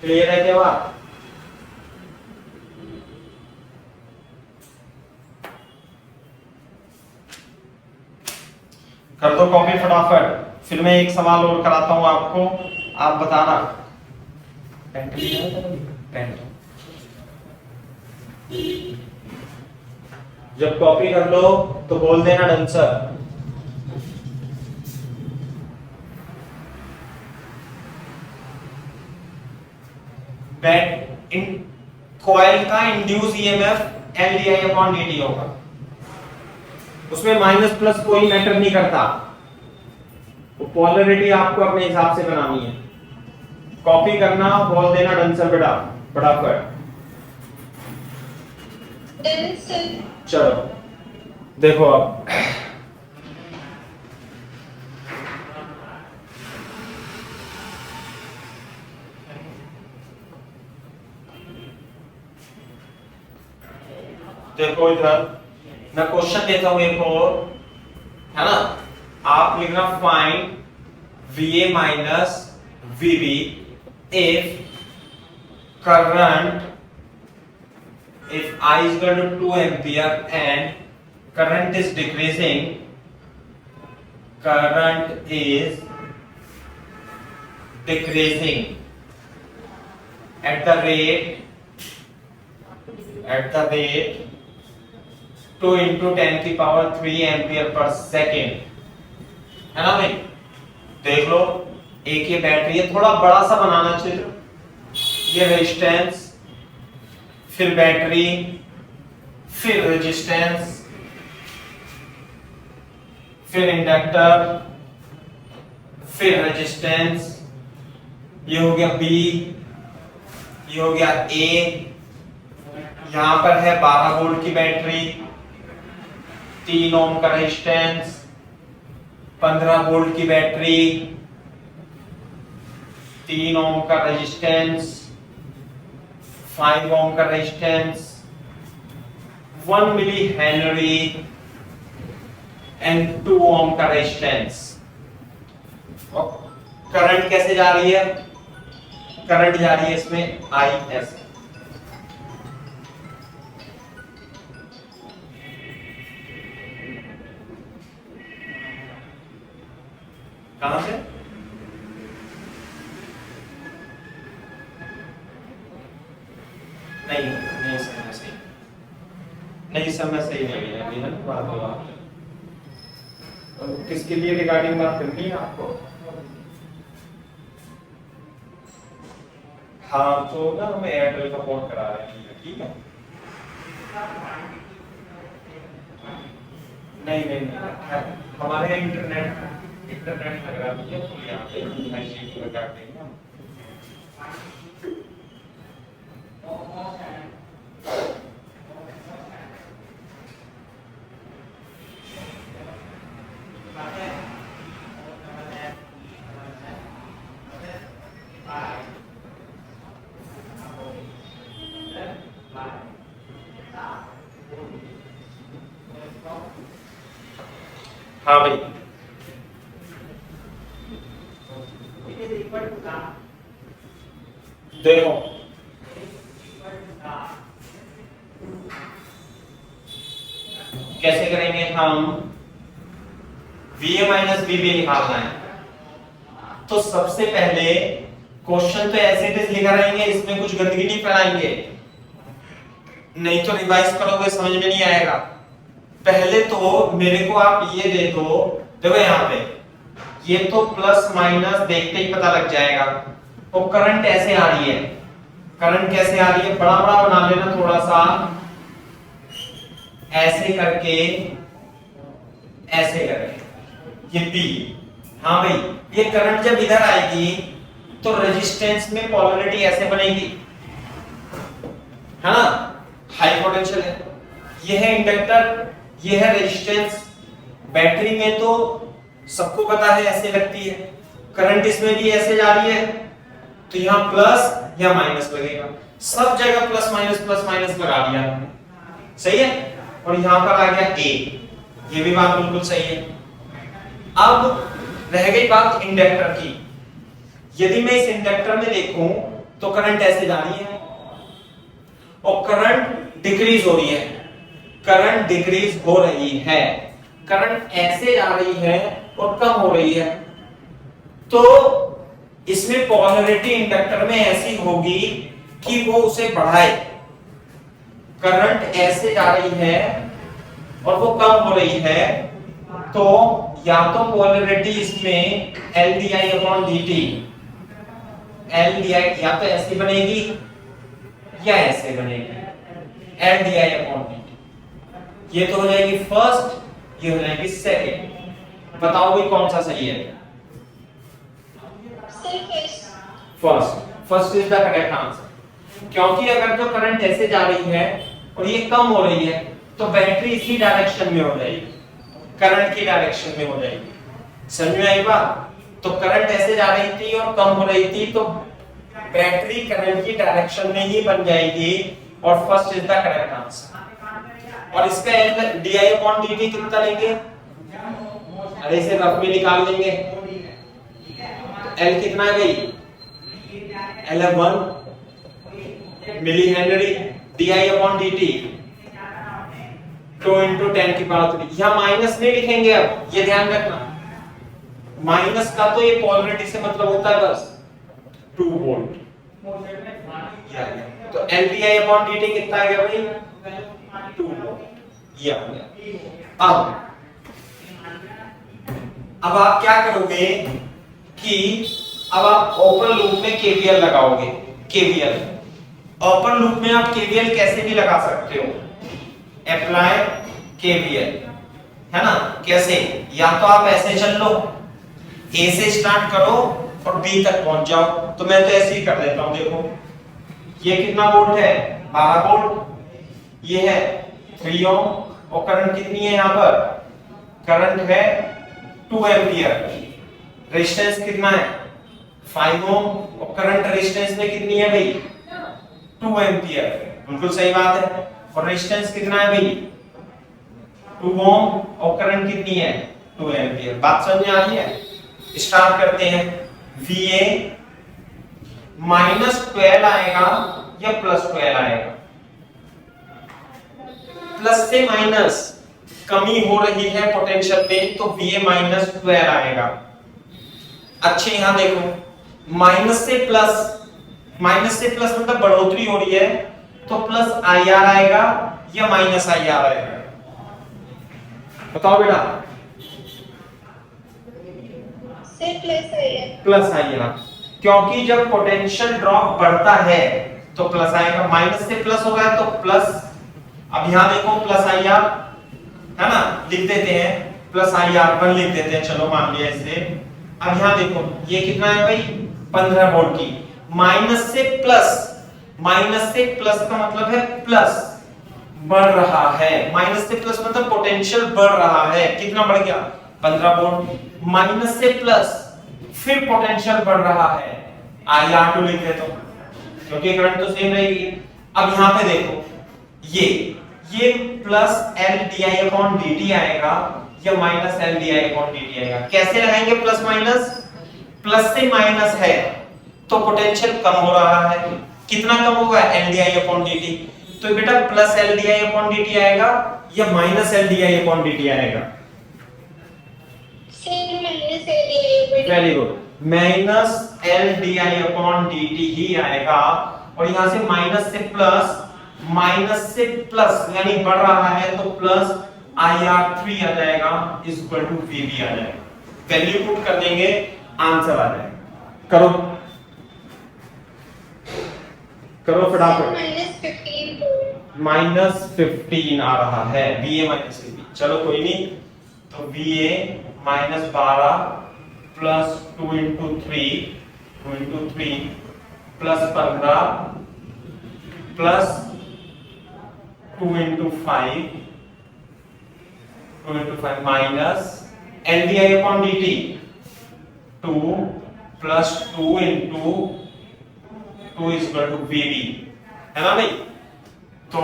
क्लियर है क्या बात? कर दो कॉपी फटाफट, फिर मैं एक सवाल और कराता हूं आपको, आप बताना। पेन जब कॉपी कर लो तो बोल देना डांसर। बैट इन कॉइल का इंड्यूस ईएमएफ LDI/dt होगा, उसमें माइनस प्लस कोई मैटर नहीं करता, वो पोलैरिटी आपको अपने हिसाब से बनानी है। कॉपी करना, बोल देना डांसर बेटा फटाफट। चलो देखो अब देखो इधर मैं क्वेश्चन देता हूं एक और, है ना। आप लिखना find VA minus VB if current, if I is equal to 2 ampere and current is decreasing, current is decreasing at the rate 2 into 10 की पावर 3 एम्पियर पर सेकेंड, है ना भाई। देख लो एक ये बैटरी है, थोड़ा बड़ा सा बनाना चित्र, ये रेजिस्टेंस, फिर बैटरी, फिर रेजिस्टेंस, फिर इंडक्टर, फिर रेजिस्टेंस, ये हो गया B, ये हो गया A, यहां पर है 12 वोल्ट की बैटरी, 3 ओम का रेजिस्टेंस, 15 वोल्ट की बैटरी, 3 ओम का रेजिस्टेंस, 5 ओम का रेजिस्टेंस, 1 मिली हेनरी एंड 2 ओम का रेजिस्टेंस। करंट कैसे जा रही है? करंट जा रही है इसमें IS। कहां से? नहीं समय सही नहीं, समय सही नहीं है अभी, है ना। बात हुआ किसके लिए रिगार्डिंग बात करनी है आपको? हाँ तो ना हमें एयरटेल का पोर्ट करा रहे हैं, ठीक है। नहीं हमारे यहाँ इंटरनेट लगा दिया, तो यहाँ पे मैसेज लगा देंगे। हाँ भाई देखो कैसे करेंगे हम, VA माइनस VB निकालना है। तो सबसे पहले क्वेश्चन तो ऐसे थे लिखा रहेंगे, इसमें कुछ गंदगी नहीं फैलाएंगे, नहीं तो रिवाइज करोगे समझ में नहीं आएगा। पहले तो मेरे को आप ये दे दो, देखो यहाँ पे ये तो प्लस माइनस देखते ही पता लग जाएगा। और करंट ऐसे आ रही है, करंट कैसे आ रही है, बड़ा बड़ा बना लेना थोड़ा सा, ऐसे करके ऐसे करके, ये P। हाँ भाई, ये करंट जब इधर आएगी तो रेजिस्टेंस में पोलैरिटी ऐसे बनेगी, है ना, हाई पोटेंशियल है। ये है इंडक्टर, ये है रेजिस्टेंस। बैटरी में तो सबको पता है ऐसे लगती है, करंट इसमें भी ऐसे जा रही है, तो यहाँ प्लस या माइनस लगेगा, सब जगह प्लस माइनस लगा दिया, सही है। और यहाँ पर आ गया A, ये भी बात बिल्कुल सही है। अब रह गई बात इंडक्टर की। यदि मैं इस इंडक्टर में देखूं तो करंट ऐसे जा रही है और करंट डिक्रीज हो रही है, करंट डिक्रीज हो रही है, करंट ऐसे जा रही है और कम हो रही है, तो इसमें पोलैरिटी इंडक्टर में ऐसी होगी कि वो उसे बढ़ाए। करंट ऐसे जा रही है और वो कम हो रही है, तो या तो पोलैरिटी इसमें LdI/dt, LdI या तो ऐसी बनेगी या ऐसे बनेगी, LdI/dt। ये तो हो जाएगी फर्स्ट, ये हो जाएगी सेकंड। बताओ भाई कौन सा सही है? First is the correct answer, क्योंकि अगर जो करंट ऐसे जा रही है और ये कम हो रही है तो बैटरी इसी डायरेक्शन में हो जाएगी, करंट की डायरेक्शन में हो जाएगी। समझ में आई बात? तो करंट ऐसे जा रही थी और कम हो रही थी, तो बैटरी करंट की डायरेक्शन में ही बन जाएगी, और first is the correct answer. और इसका LdI/dt कितना लेंगे? अरे इसे रफ में निकाल लेंगे, तो L कितना है भाई? L है 1 मिली हेनरी, DI/dt 2 × 10⁻³। यहाँ माइनस नहीं लिखेंगे, अब ये ध्यान रखना, माइनस का तो ये पोलैरिटी से मतलब होता है बस 2 वोल्ट। तो LdI/dt कितना आ गया भाई? 2 वोल्ट। ये आ गया। अब आप क्या करोगे कि अब आप ओपन लूप में KVL लगाओगे। KVL ओपन लूप में आप KVL कैसे भी लगा सकते हो, अप्लाई KVL, है ना। कैसे? या तो आप ऐसे चल लो, A से स्टार्ट करो और B तक पहुंच जाओ। तो मैं तो ऐसे ही कर देता हूं। देखो ये कितना वोल्ट है? 12 वोल्ट। ये है 3 ओम और करंट कितनी है यहाँ पर? करंट है 2 एम्पियर। रेजिस्टेंस कितना है? 5 ओम और करंट रेजिस्टेंस में कितनी है भाई? 2 एम्पियर। बिल्कुल सही बात है। और रेजिस्टेंस कितना है भाई? 2 ओम और करंट कितनी है? 2 एम्पियर। बात समझ में आ रही है? स्टार्ट करते हैं। VA -12 आएगा या +12 आएगा? प्लस से माइनस कमी हो रही है पोटेंशियल में, तो VA -12 आएगा। अच्छे यहां देखो, माइनस से प्लस मतलब बढ़ोतरी हो रही है, तो +IR आएगा या -IR आएगा? बताओ बेटा। +IR, क्योंकि जब पोटेंशियल ड्रॉप बढ़ता है तो प्लस आएगा, माइनस से प्लस होगा तो प्लस। अब यहां देखो +IR है ना, लिख देते हैं +IR1 लिख देते हैं, चलो मान लिया इसे। अब यहां देखो ये कितना है भाई? 15 वोल्ट की। माइनस से प्लस का मतलब है प्लस बढ़ रहा है, माइनस से प्लस मतलब पोटेंशियल बढ़ रहा है। कितना बढ़ गया? 15 वोल्ट। माइनस से प्लस फिर पोटेंशियल बढ़ रहा है, IR2 लिख देता हूं क्योंकि करंट तो सेम रहेगी। अब यहां पे देखो ये प्लस LdI/dt आएगा या माइनस LdI/dt आएगा? कैसे लगाएंगे प्लस माइनस? प्लस से माइनस है तो पोटेंशियल कम हो रहा है। कितना कम होगा? LdI/dt। तो बेटा प्लस LdI/dt आएगा या माइनस LdI/dt आएगा? वेरी गुड, माइनस LdI/dt ही आएगा। और यहां से माइनस से प्लस यानी बढ़ रहा है तो प्लस IR3 आ जाएगा इज इक्वल टू VB आ जाएगा। वैल्यू पुट कर देंगे, आंसर आ जाएगा। करो करो फटाफट। -15 आ रहा है VA माइनस VB। चलो कोई नहीं, तो VA -12 plus 2 into 3 plus 15 plus 2 into 5 minus LDI upon DT 2 plus 2 into 2 is equal to VB, है ना भाई। तो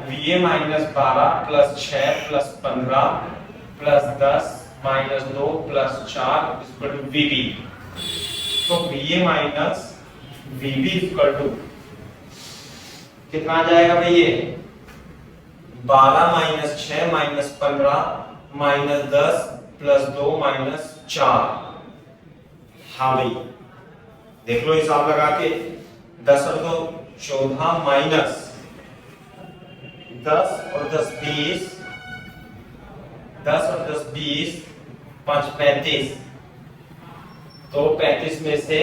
VA -12 plus 6 plus 15 plus 10 minus 2 plus 4 is equal to VB। तो VA minus VB is equal to कितना आ जाएगा भाई, ये 12 minus 6 minus 15 minus 10 plus 2 minus 4। हाँ भाई देख लो हिसाब लगा के, 10 और 2 14 माइनस 10 और 10 20, 10 और 10 20, 5 35, तो 35 में से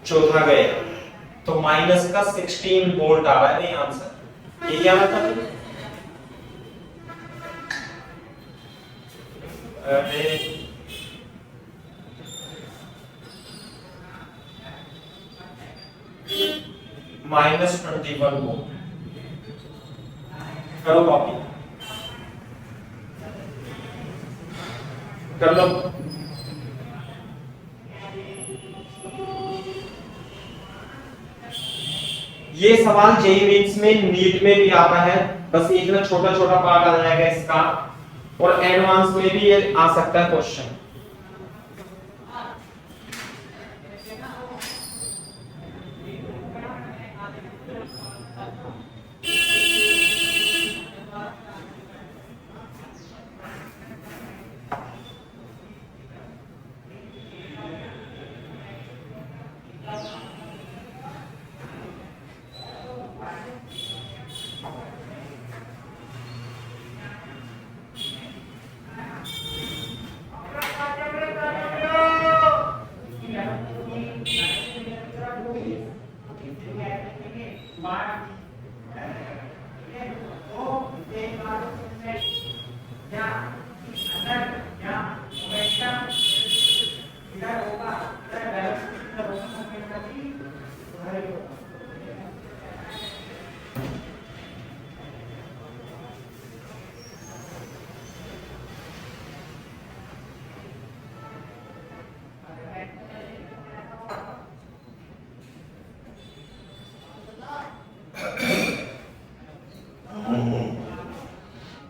चौथा गए, तो माइनस का 16 वोल्ट आ रहा है। नहीं आंसर ये क्या मतलब, -21 वोल्ट। करो कॉपी कर लो। ये सवाल जेईई मेंस में नीट में भी आता है, बस इतना छोटा छोटा पार्ट आ जाएगा इसका, और एडवांस में भी ये आ सकता है क्वेश्चन।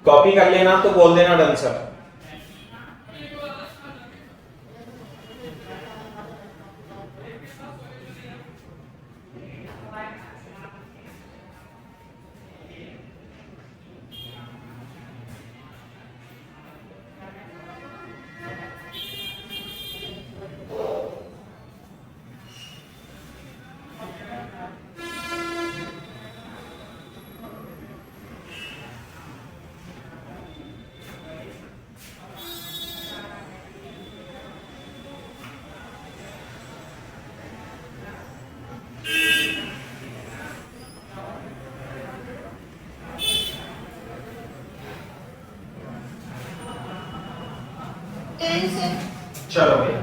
कॉपी कर लेना तो बोल देना डन सर। चलो भैया,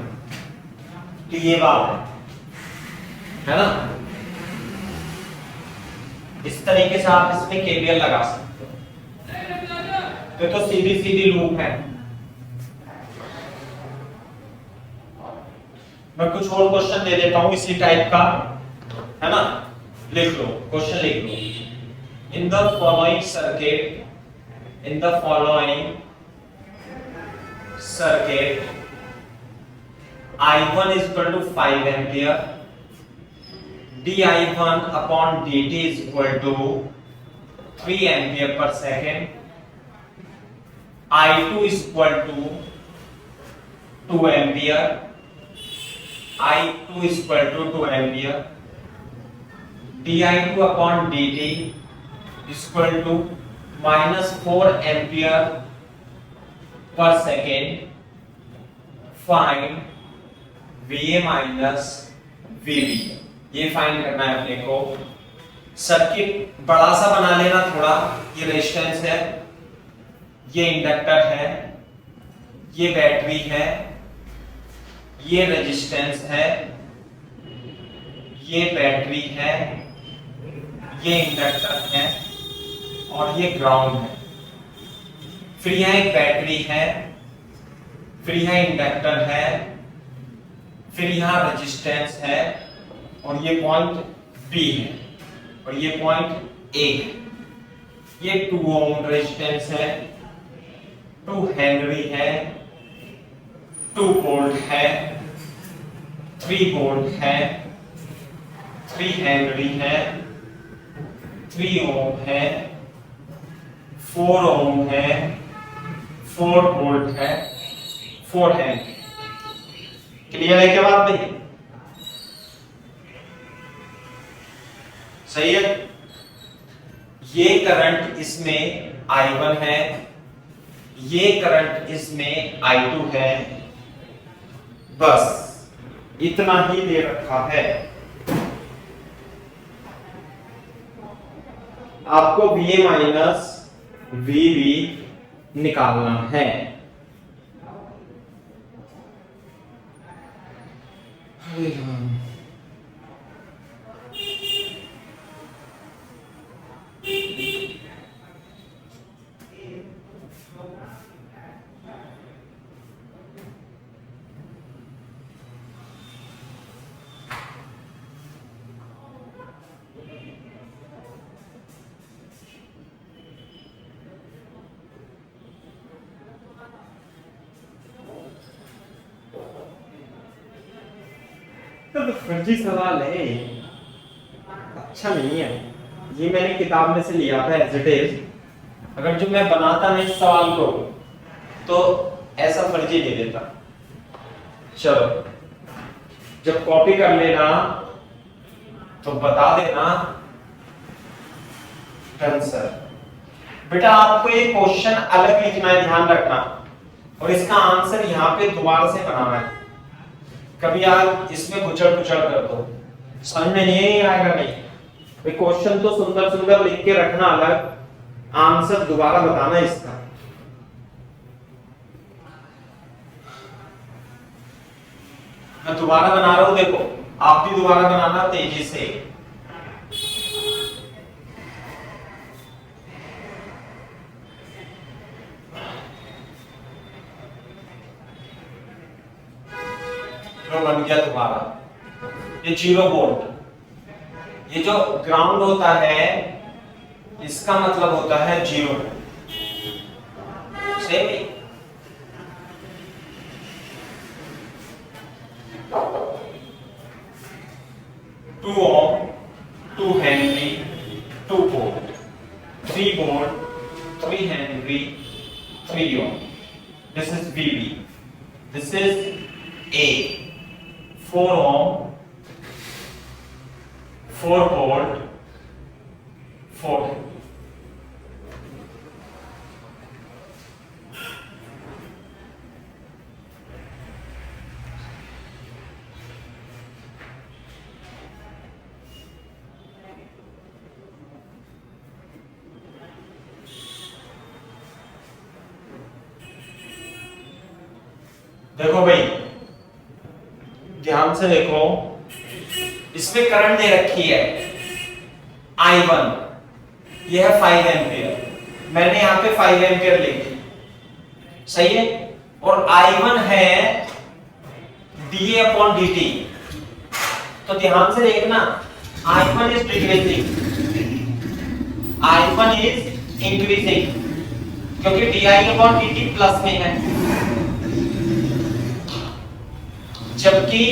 तो ये बात है ना, इस तरीके से आप इसमें केवीएल लगा सकते हो। तो सीधी सीधी लूप है। मैं कुछ और क्वेश्चन दे देता हूं इसी टाइप का, है ना, लिख लो, क्वेश्चन लिख लो। In the following circuit I1 is equal to 5 ampere, dI1 upon dt is equal to 3 ampere per second, I2 is equal to 2 ampere, I2 is equal to 2 ampere, dI2 upon dt is equal to -4 ampere per second. Find VA minus VB, ये find करना है अपने को। Circuit बड़ा सा बना लेना थोड़ा। ये रेजिस्टेंस है, ये इंडक्टर है, ये बैटरी है, ये रेजिस्टेंस है, ये बैटरी है, ये इंडक्टर है और ये ग्राउंड है। फिर यहां एक बैटरी है, फिर यहां इंडक्टर है, फिर यहां रेजिस्टेंस है और ये पॉइंट बी है और ये पॉइंट ए है। ये 2 ओम रेजिस्टेंस है, 2 हेनरी है, 2 वोल्ट है, 3 वोल्ट है, 3 हेनरी है, 3 ओम है, 4 ओम है, 4 वोल्ट है, 4 हेनरी। क्लियर है क्या बात नहीं? सही है। ये करंट इसमें I1 है, ये करंट इसमें I2 है, बस इतना ही दे रखा है। आपको VA माइनस VB निकालना है। तो फर्जी सवाल है, अच्छा नहीं है। ये मैंने किताब में से लिया था एज इट इज। अगर जो मैं बनाता नहीं इस सवाल को तो ऐसा फर्जी दे देता। चलो जब कॉपी कर लेना तो बता देना डन सर। बेटा आपको ये क्वेश्चन अलग लिखना है, ध्यान रखना, और इसका आंसर यहाँ पे दोबारा से बनाना है। कभी आप इसमें कुचड़ कुचड़ कर दो, समझ में नहीं आएगा। नहीं, क्वेश्चन तो सुंदर सुंदर लिख के रखना अलग, आंसर दोबारा बताना इसका। मैं दोबारा बना रहा हूं, देखो आप भी दोबारा बनाना तेजी से। बन गया तुम्हारा ये 0 वोल्ट। ये जो ग्राउंड होता है इसका मतलब होता है 0। सही। 2 ohm, 2 henry, 2 volt, 3 volt, 3 henry, 3 ohm. This is VB, this is A, 4 ohm, 4 volt, 4। देखो भाई ध्यान से देखो, इसमें करंट दे रखी है I1, यह है 5 एम्पियर। मैंने यहां पे 5 एम्पियर लिखी, सही है। और I1 है dA/dt। तो ध्यान से देखना, I1 is decreasing, I1 is increasing, क्योंकि di/dt प्लस में है, जबकि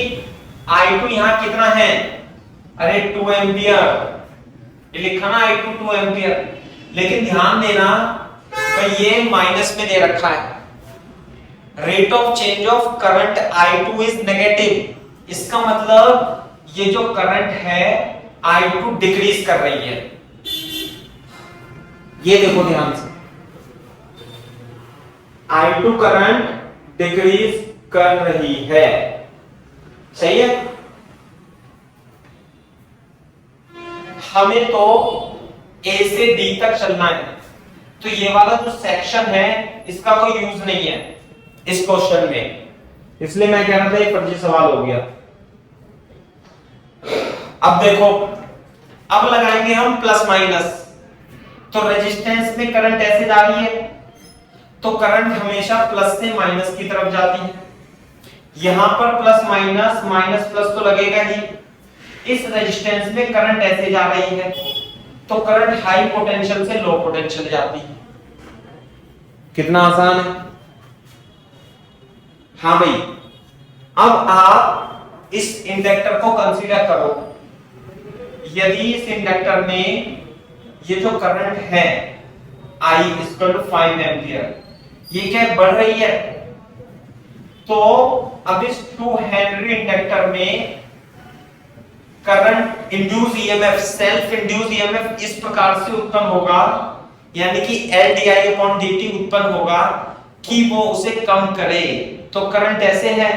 I2 यहां कितना है? अरे 2 एम्पियर। ये लिखा ना I2 2 एम्पियर, लेकिन ध्यान देना भाई ये माइनस में दे रखा है। Rate of change of current I2 is negative. इसका मतलब ये जो करंट है I2 डिक्रीज कर रही है। ये देखो ध्यान से, I2 करंट डिक्रीज कर रही है, सही है। हमें तो ए से डी तक चलना है, तो ये वाला जो सेक्शन है इसका कोई यूज नहीं है इस क्वेश्चन में, इसलिए मैं कह रहा था ये फर्जी सवाल हो गया। अब देखो, अब लगाएंगे हम प्लस माइनस, तो रेजिस्टेंस में करंट ऐसे जा रही है तो करंट हमेशा प्लस से माइनस की तरफ जाती है। यहां पर प्लस माइनस, माइनस प्लस तो लगेगा ही। इस रेजिस्टेंस में करंट ऐसे जा रही है तो करंट हाई पोटेंशियल से लो पोटेंशियल जाती है। कितना आसान है। हाँ भाई, अब आप इस इंडक्टर को कंसीडर करो। यदि इस इंडक्टर में ये जो करंट है I इक्वल टू 5 एम्पियर, ये क्या बढ़ रही है, तो अब इस 2 हेनरी इंडक्टर में current induce EMF, self induce EMF इस प्रकार से उत्पन्न होगा, यानी कि L di/dt उत्पन्न होगा कि वो उसे कम करे। तो करंट ऐसे है,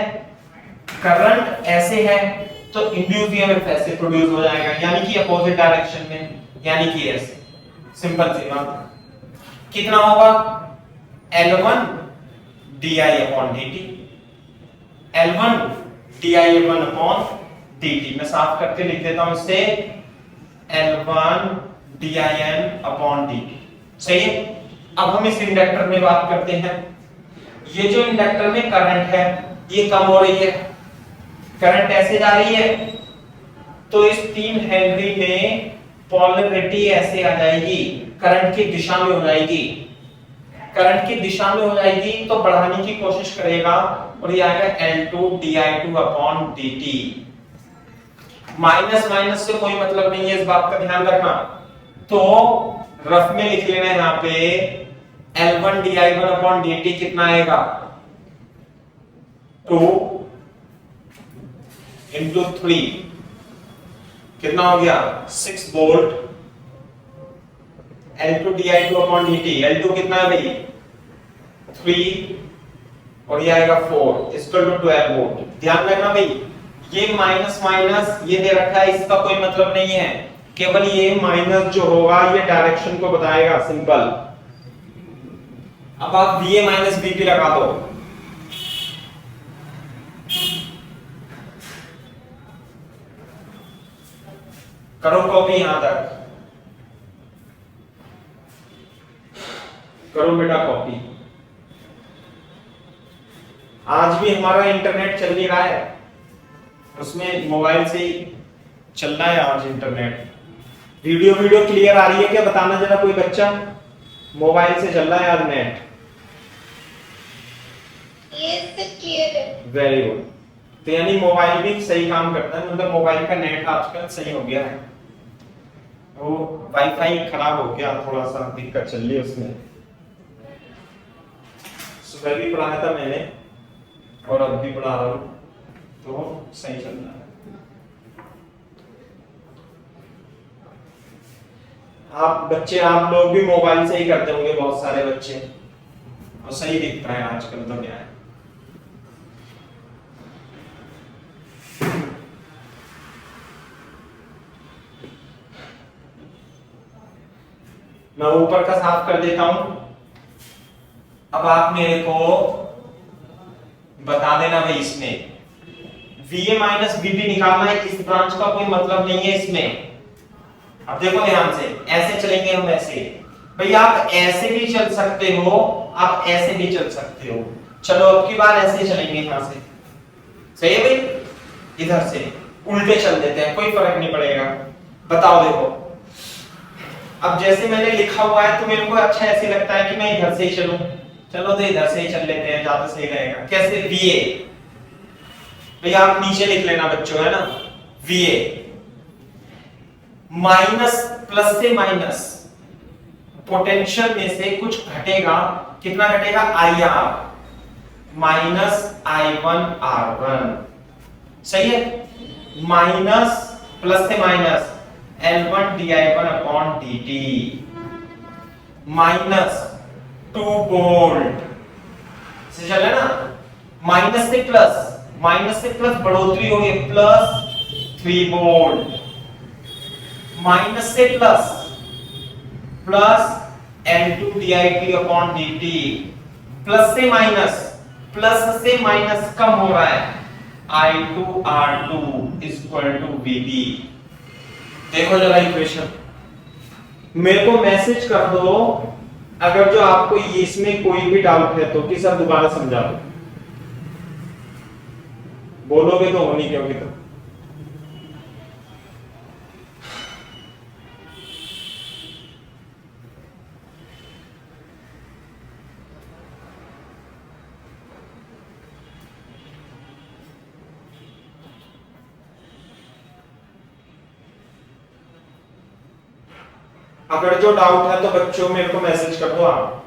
करंट ऐसे है, तो इंड्यूस ईएमएफ ऐसे प्रोड्यूस हो जाएगा, यानी कि अपोजिट डायरेक्शन में, यानी कि ऐसे। सिंपल सी बात। कितना होगा? L1 di/dt, L1 di/dt। मैं साफ करके लिख देता हूं इसे, L1 din/dt। सही है। अब हम इस इंडक्टर में बात करते हैं। ये जो इंडक्टर में करंट है ये कम हो रही है, करंट ऐसे जा रही है, तो इस 3 हेनरी में पोलैरिटी ऐसे आ जाएगी, करंट की दिशा में हो जाएगी। करंट की दिशा में हो जाएगी तो बढ़ाने की कोशिश करेगा और ये आएगा L2 di/dt। माइनस माइनस से कोई मतलब नहीं है, इस बात का ध्यान रखना। तो रफ में लिख लेना है यहाँ पे L1 di/dt कितना आएगा? 2 into 3 कितना हो गया? 6 वोल्ट। L2 di/dt, L2 कितना है भाई? 3 और ये आएगा 4 इक्वल टू 12 वोल्ट। ध्यान रखना भाई, ये माइनस माइनस ये दे रखा है, इसका कोई मतलब नहीं है, केवल ये माइनस जो होगा ये डायरेक्शन को बताएगा, सिंपल। अब आप VA माइनस VB लगा दो। करो कॉपी यहां तक, करो बेटा कॉपी। आज भी हमारा इंटरनेट चल नहीं रहा है, उसमें मोबाइल से ही चल रहा है आज इंटरनेट। वीडियो क्लियर आ रही है क्या? बताना जरा कोई बच्चा। मोबाइल से चल रहा है आज नेट? क्लियर है। Very good. तो यानी मोबाइल भी सही काम करता है, मतलब मोबाइल का नेट आजकल सही हो गया है। वो वाईफाई खराब हो गया, थोड़ा सा दिक्कत चल रही है उसमें। सुबह भी पढ़ाया था मैंने और अब भी पढ़ा रहा हूँ, तो सही चल रहा है। आप बच्चे, आप लोग भी मोबाइल से ही करते होंगे, बहुत सारे बच्चे, और सही दिखता है आजकल तो क्या है। मैं ऊपर का साफ कर देता हूं। अब आप मेरे को बता देना भाई, इसमें VA माइनस VB निकालना है, इस ब्रांच का कोई मतलब नहीं है इसमें। अब देखो ध्यान से, ऐसे चलेंगे हम, ऐसे भाई आप ऐसे भी चल सकते हो, आप ऐसे भी चल सकते हो। चलो अब की बार ऐसे चलेंगे यहां से, सही है भाई? इधर से उल्टे चल देते हैं, कोई फर्क नहीं पड़ेगा। बताओ देखो, अब जैसे मैंने लिखा हुआ है तो मेरे को अच्छा ऐसे लगता है कि मैं इधर से ही चलूं। चलो तो इधर से ही चल लेते हैं, ज्यादा सही रहेगा। कैसे? VA भैया आप नीचे लिख लेना बच्चों, है ना? VA माइनस, प्लस से माइनस, पोटेंशियल में से कुछ घटेगा। कितना घटेगा? IR माइनस I1 R1, सही है? माइनस प्लस से minus L1 di/dt minus 2 volt से चले ना, माइनस से प्लस, माइनस से प्लस बढ़ोतरी हो गई, प्लस 3 वोल्ट माइनस से plus, plus L2 dt plus से माइनस, प्लस से माइनस कम हो रहा है, I2R2 = VB। देखो जरा इक्वेशन, मेरे को मैसेज कर दो अगर जो आपको ये इसमें कोई भी डाउट है तो कि सर दोबारा समझा दो, बोलोगे तो होनी क्योंकि तो अगर जो डाउट है तो बच्चों मेरे को मैसेज कर दो आप।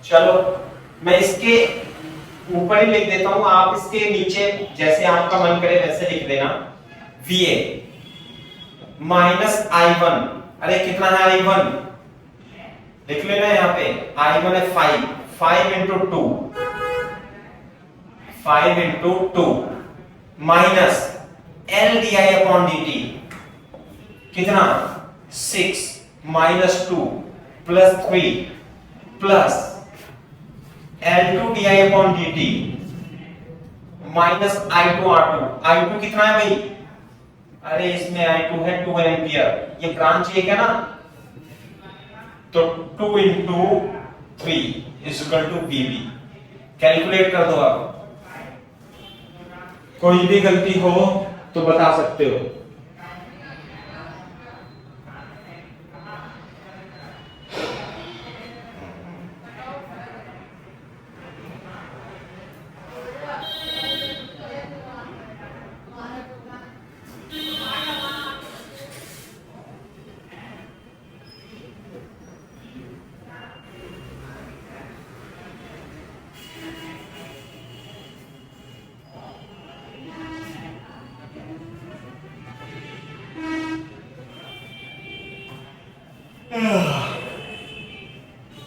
चलो मैं इसके ऊपर ही लिख देता हूं, आप इसके नीचे जैसे आपका मन करे वैसे लिख देना। VA माइनस I1, अरे कितना है I1 लिख लेना यहाँ पे, I1 है 5, 5 × 2, 5 × 2 माइनस LdI/dt कितना 6 -2 + 3 plus L2 minus I2R2, I2 कितना है भाई, अरे इसमें I2 है 2 एम्पियर, ये ब्रांच एक है ना, तो 2 × 3 = VB। कैलकुलेट कर दो आप, कोई भी गलती हो तो बता सकते हो।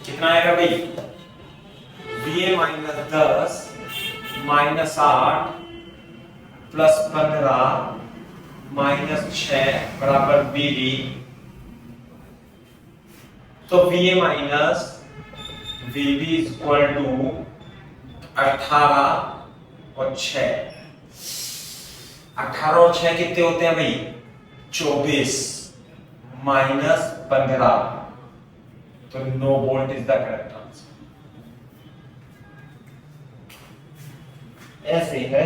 कितना आएगा भाई, VA -10 -8 + 15 -6 = VB। तो VA माइनस VB = 18 और 6, 18 और 6 कितने होते हैं भाई, 24 -15, तो no volt is the correct answer. ऐसे है,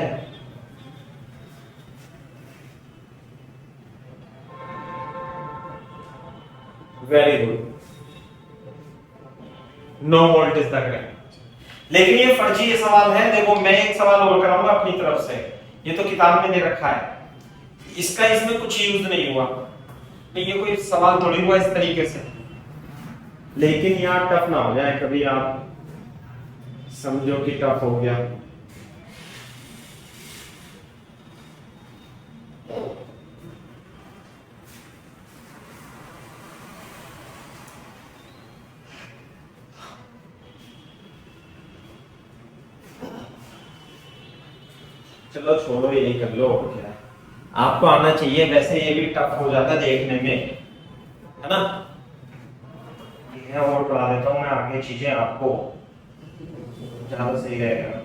very good, no volt is the correct. लेकिन ये फर्जी ये सवाल है, देखो मैं एक सवाल और कराऊंगा अपनी तरफ से, ये तो किताब में दे रखा है, इसका इसमें कुछ यूज नहीं हुआ, नहीं ये कोई सवाल थोड़ी हुआ इस तरीके से, लेकिन यार टफ ना हो जाए कभी आप समझो कि टफ हो गया। चलो छोड़ो यही कर लो, क्या आपको आना चाहिए, वैसे ये भी टफ हो जाता है देखने में, है ना। ये और पढ़ा देता हूँ मैं आगे चीजें आपको, ज्यादा सही रहेगा।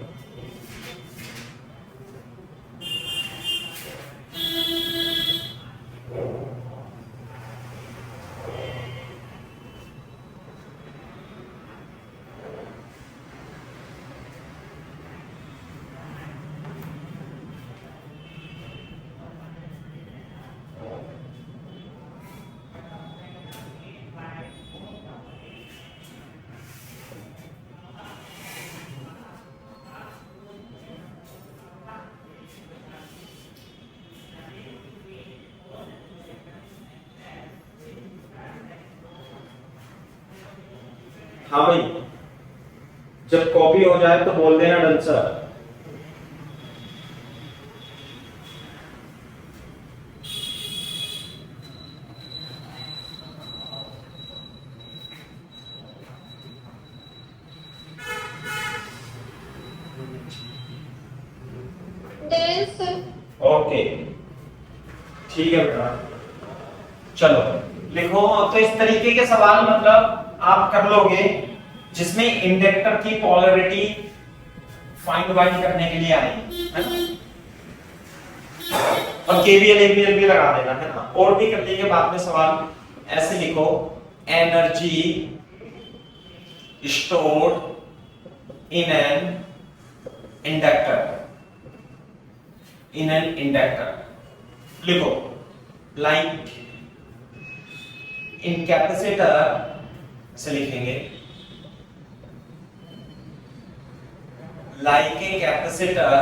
हाँ भाई, जब कॉपी हो जाए तो बोल देना डन सर। ठीक है बेटा, चलो लिखो। तो इस तरीके के सवाल मतलब आप कर लोगे जिसमें इंडक्टर की पोलैरिटी फाइंड बाइंड करने के लिए आएगी, है ना। और केवीएल एवीएल भी लगा देना, है ना। और भी कर लेंगे बाद में सवाल। ऐसे लिखो, energy stored in an inductor, लिखो लाइक इन कैपेसिटर से लिखेंगे, like a capacitor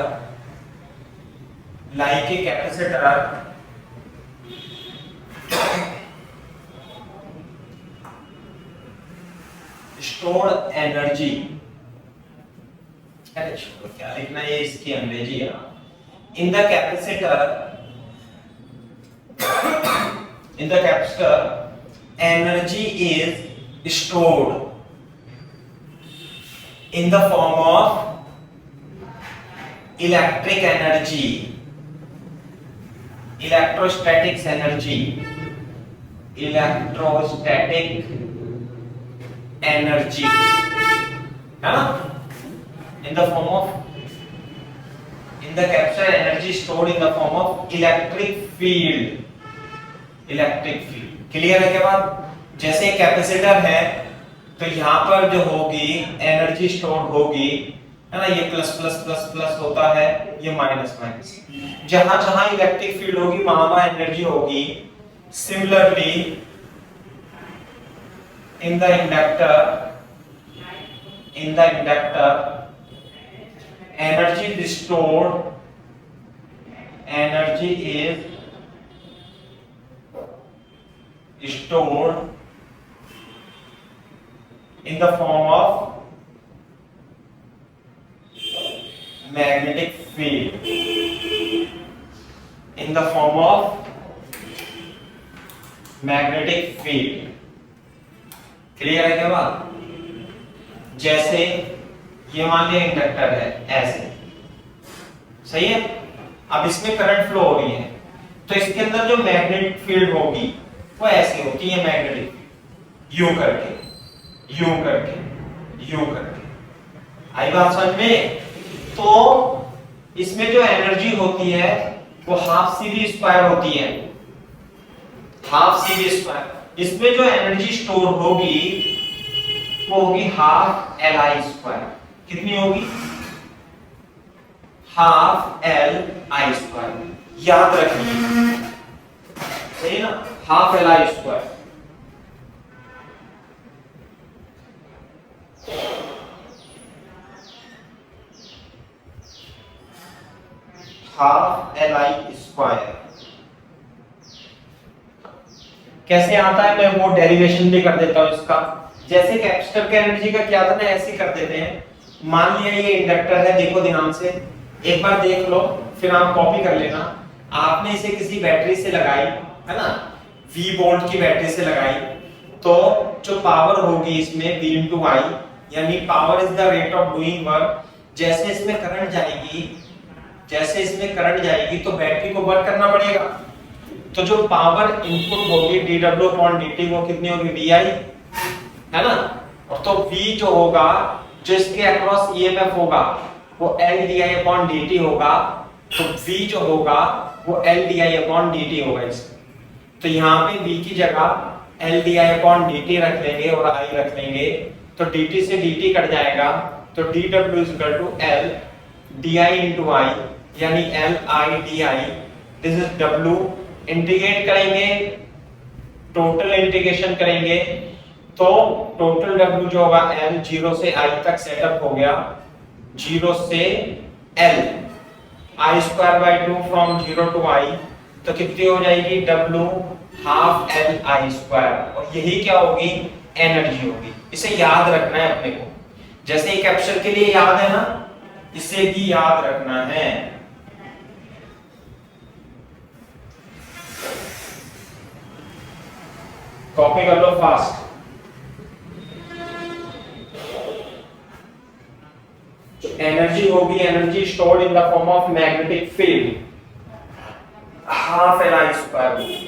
stored energy, अरे छोड़ो क्या लिखना है, इसकी अंग्रेजी है। in the capacitor energy is stored in the form of electric energy, electrostatic energy, है ना। in the form of, in the capacitor energy stored in the form of electric field, clear है क्या बात। जैसे कैपेसिटर है तो यहाँ पर जो होगी एनर्जी स्टोर होगी, है ना, ये प्लस प्लस प्लस प्लस होता है, ये माइनस माइनस, जहां जहां इलेक्ट्रिक फील्ड होगी वहां वहां एनर्जी होगी। Similarly in the inductor energy is stored in the form of magnetic field, clear है क्या बात। जैसे ये मान लिया इंडक्टर है ऐसे, सही है। अब इसमें करंट फ्लो हो रही है तो इसके अंदर जो मैग्नेटिक फील्ड होगी वो ऐसे होती है, मैग्नेटिक यूं करके यूं करके यूं करके। आई बात समझ में। तो इसमें जो एनर्जी होती है वो हाफ सी वी स्क्वायर होती है, हाफ सी वी स्क्वायर। इसमें जो एनर्जी स्टोर होगी वो होगी हाफ एल आई स्क्वायर। कितनी होगी? Half L I square. याद रखिए, सही ना, half L I square. Half L I square कैसे आता है, मैं वो डेरिवेशन भी कर देता हूं इसका। जैसे कैपेसिटर के एनर्जी का क्या था ना, ऐसे कर देते हैं। मान लिया ये इंडक्टर है, देखो ध्यान से, एक बार देख लो फिर आप कॉपी कर लेना। आपने इसे किसी बैटरी से लगाई, है ना, V वोल्ट की बैटरी से लगाई, तो जो पावर होगी इसमें V into I, यानी power is the rate of doing work. जैसे इसमें करंट जाएगी, जैसे इसमें करंट जाएगी तो बैटरी को वर्क करना पड़ेगा। तो जो पावर इनपुट होगी dW/dt वो कितनी होगी? VI, है ना। और तो V जो होगा, जो इसके अक्रॉस EMF होगा वो LdI/dt होगा। तो V जो होगा वो LdI/dt होगा इसका। तो यहाँ पे V की जगह LdI/dt रख लेंगे और I रख लेंगे, तो dt से dt कट जाएगा, तो dW = L di into I, यानी LI/DI। This is W। Integrate करेंगे, टोटल इंटीग्रेशन करेंगे, तो टोटल W जो होगा L 0 से I तक सेटअप हो गया, 0 से L I²/2 from 0 to I, तो कितनी हो जाएगी? W half L I²। और यही क्या होगी? एनर्जी होगी। इसे याद रखना है अपने को, जैसे ये कैप्चर के लिए याद है ना, इसे भी याद रखना है। कॉपी कर लो फास्ट। एनर्जी होगी, energy stored in the form of magnetic field, half L I square होगी।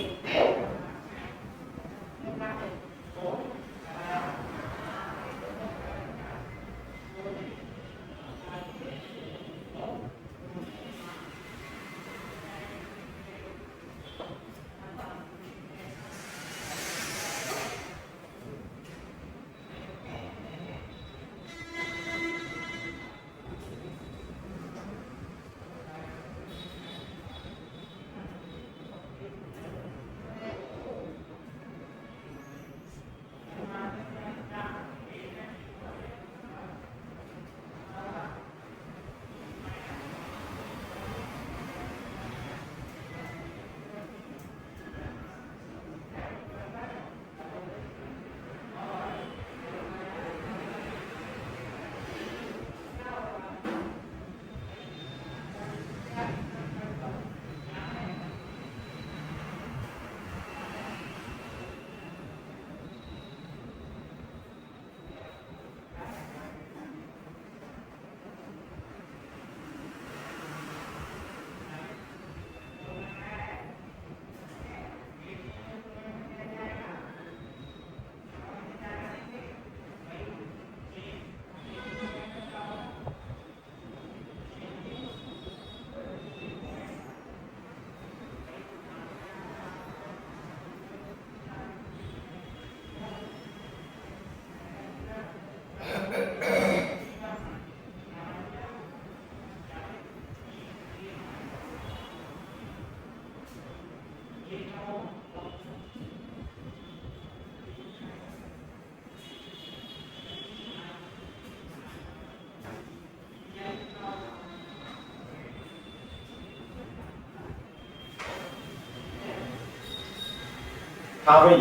हाँ भाई,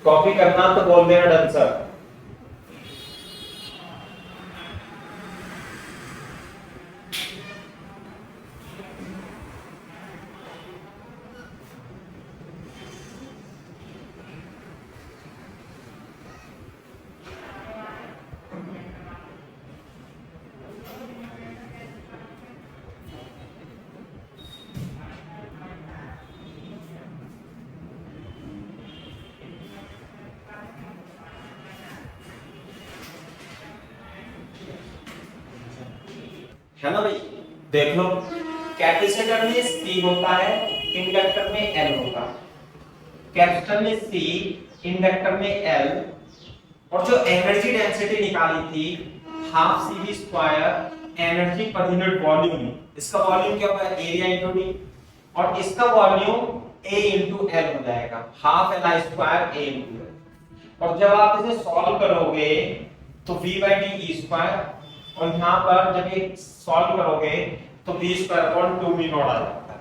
कॉपी करना तो बोल देना डन सर। है ना भाई, देख लो, कैपेसिटर में C होता है, इंडक्टर में L होता है। कैपेसिटर में C, इंडक्टर में L, और जो एनर्जी डेंसिटी निकाली थी half CV square energy per unit volume, इसका वॉल्यूम क्या होगा, एरिया इनटू डी, और इसका वॉल्यूम A इनटू L हो जाएगा, half LI square A into L। और जब आप इसे सॉल्व करोगे तो V/D E स्क्वायर, और यहाँ पर जब ये सॉल्व करोगे तो V² अपॉन 2 V0 आ जाता है।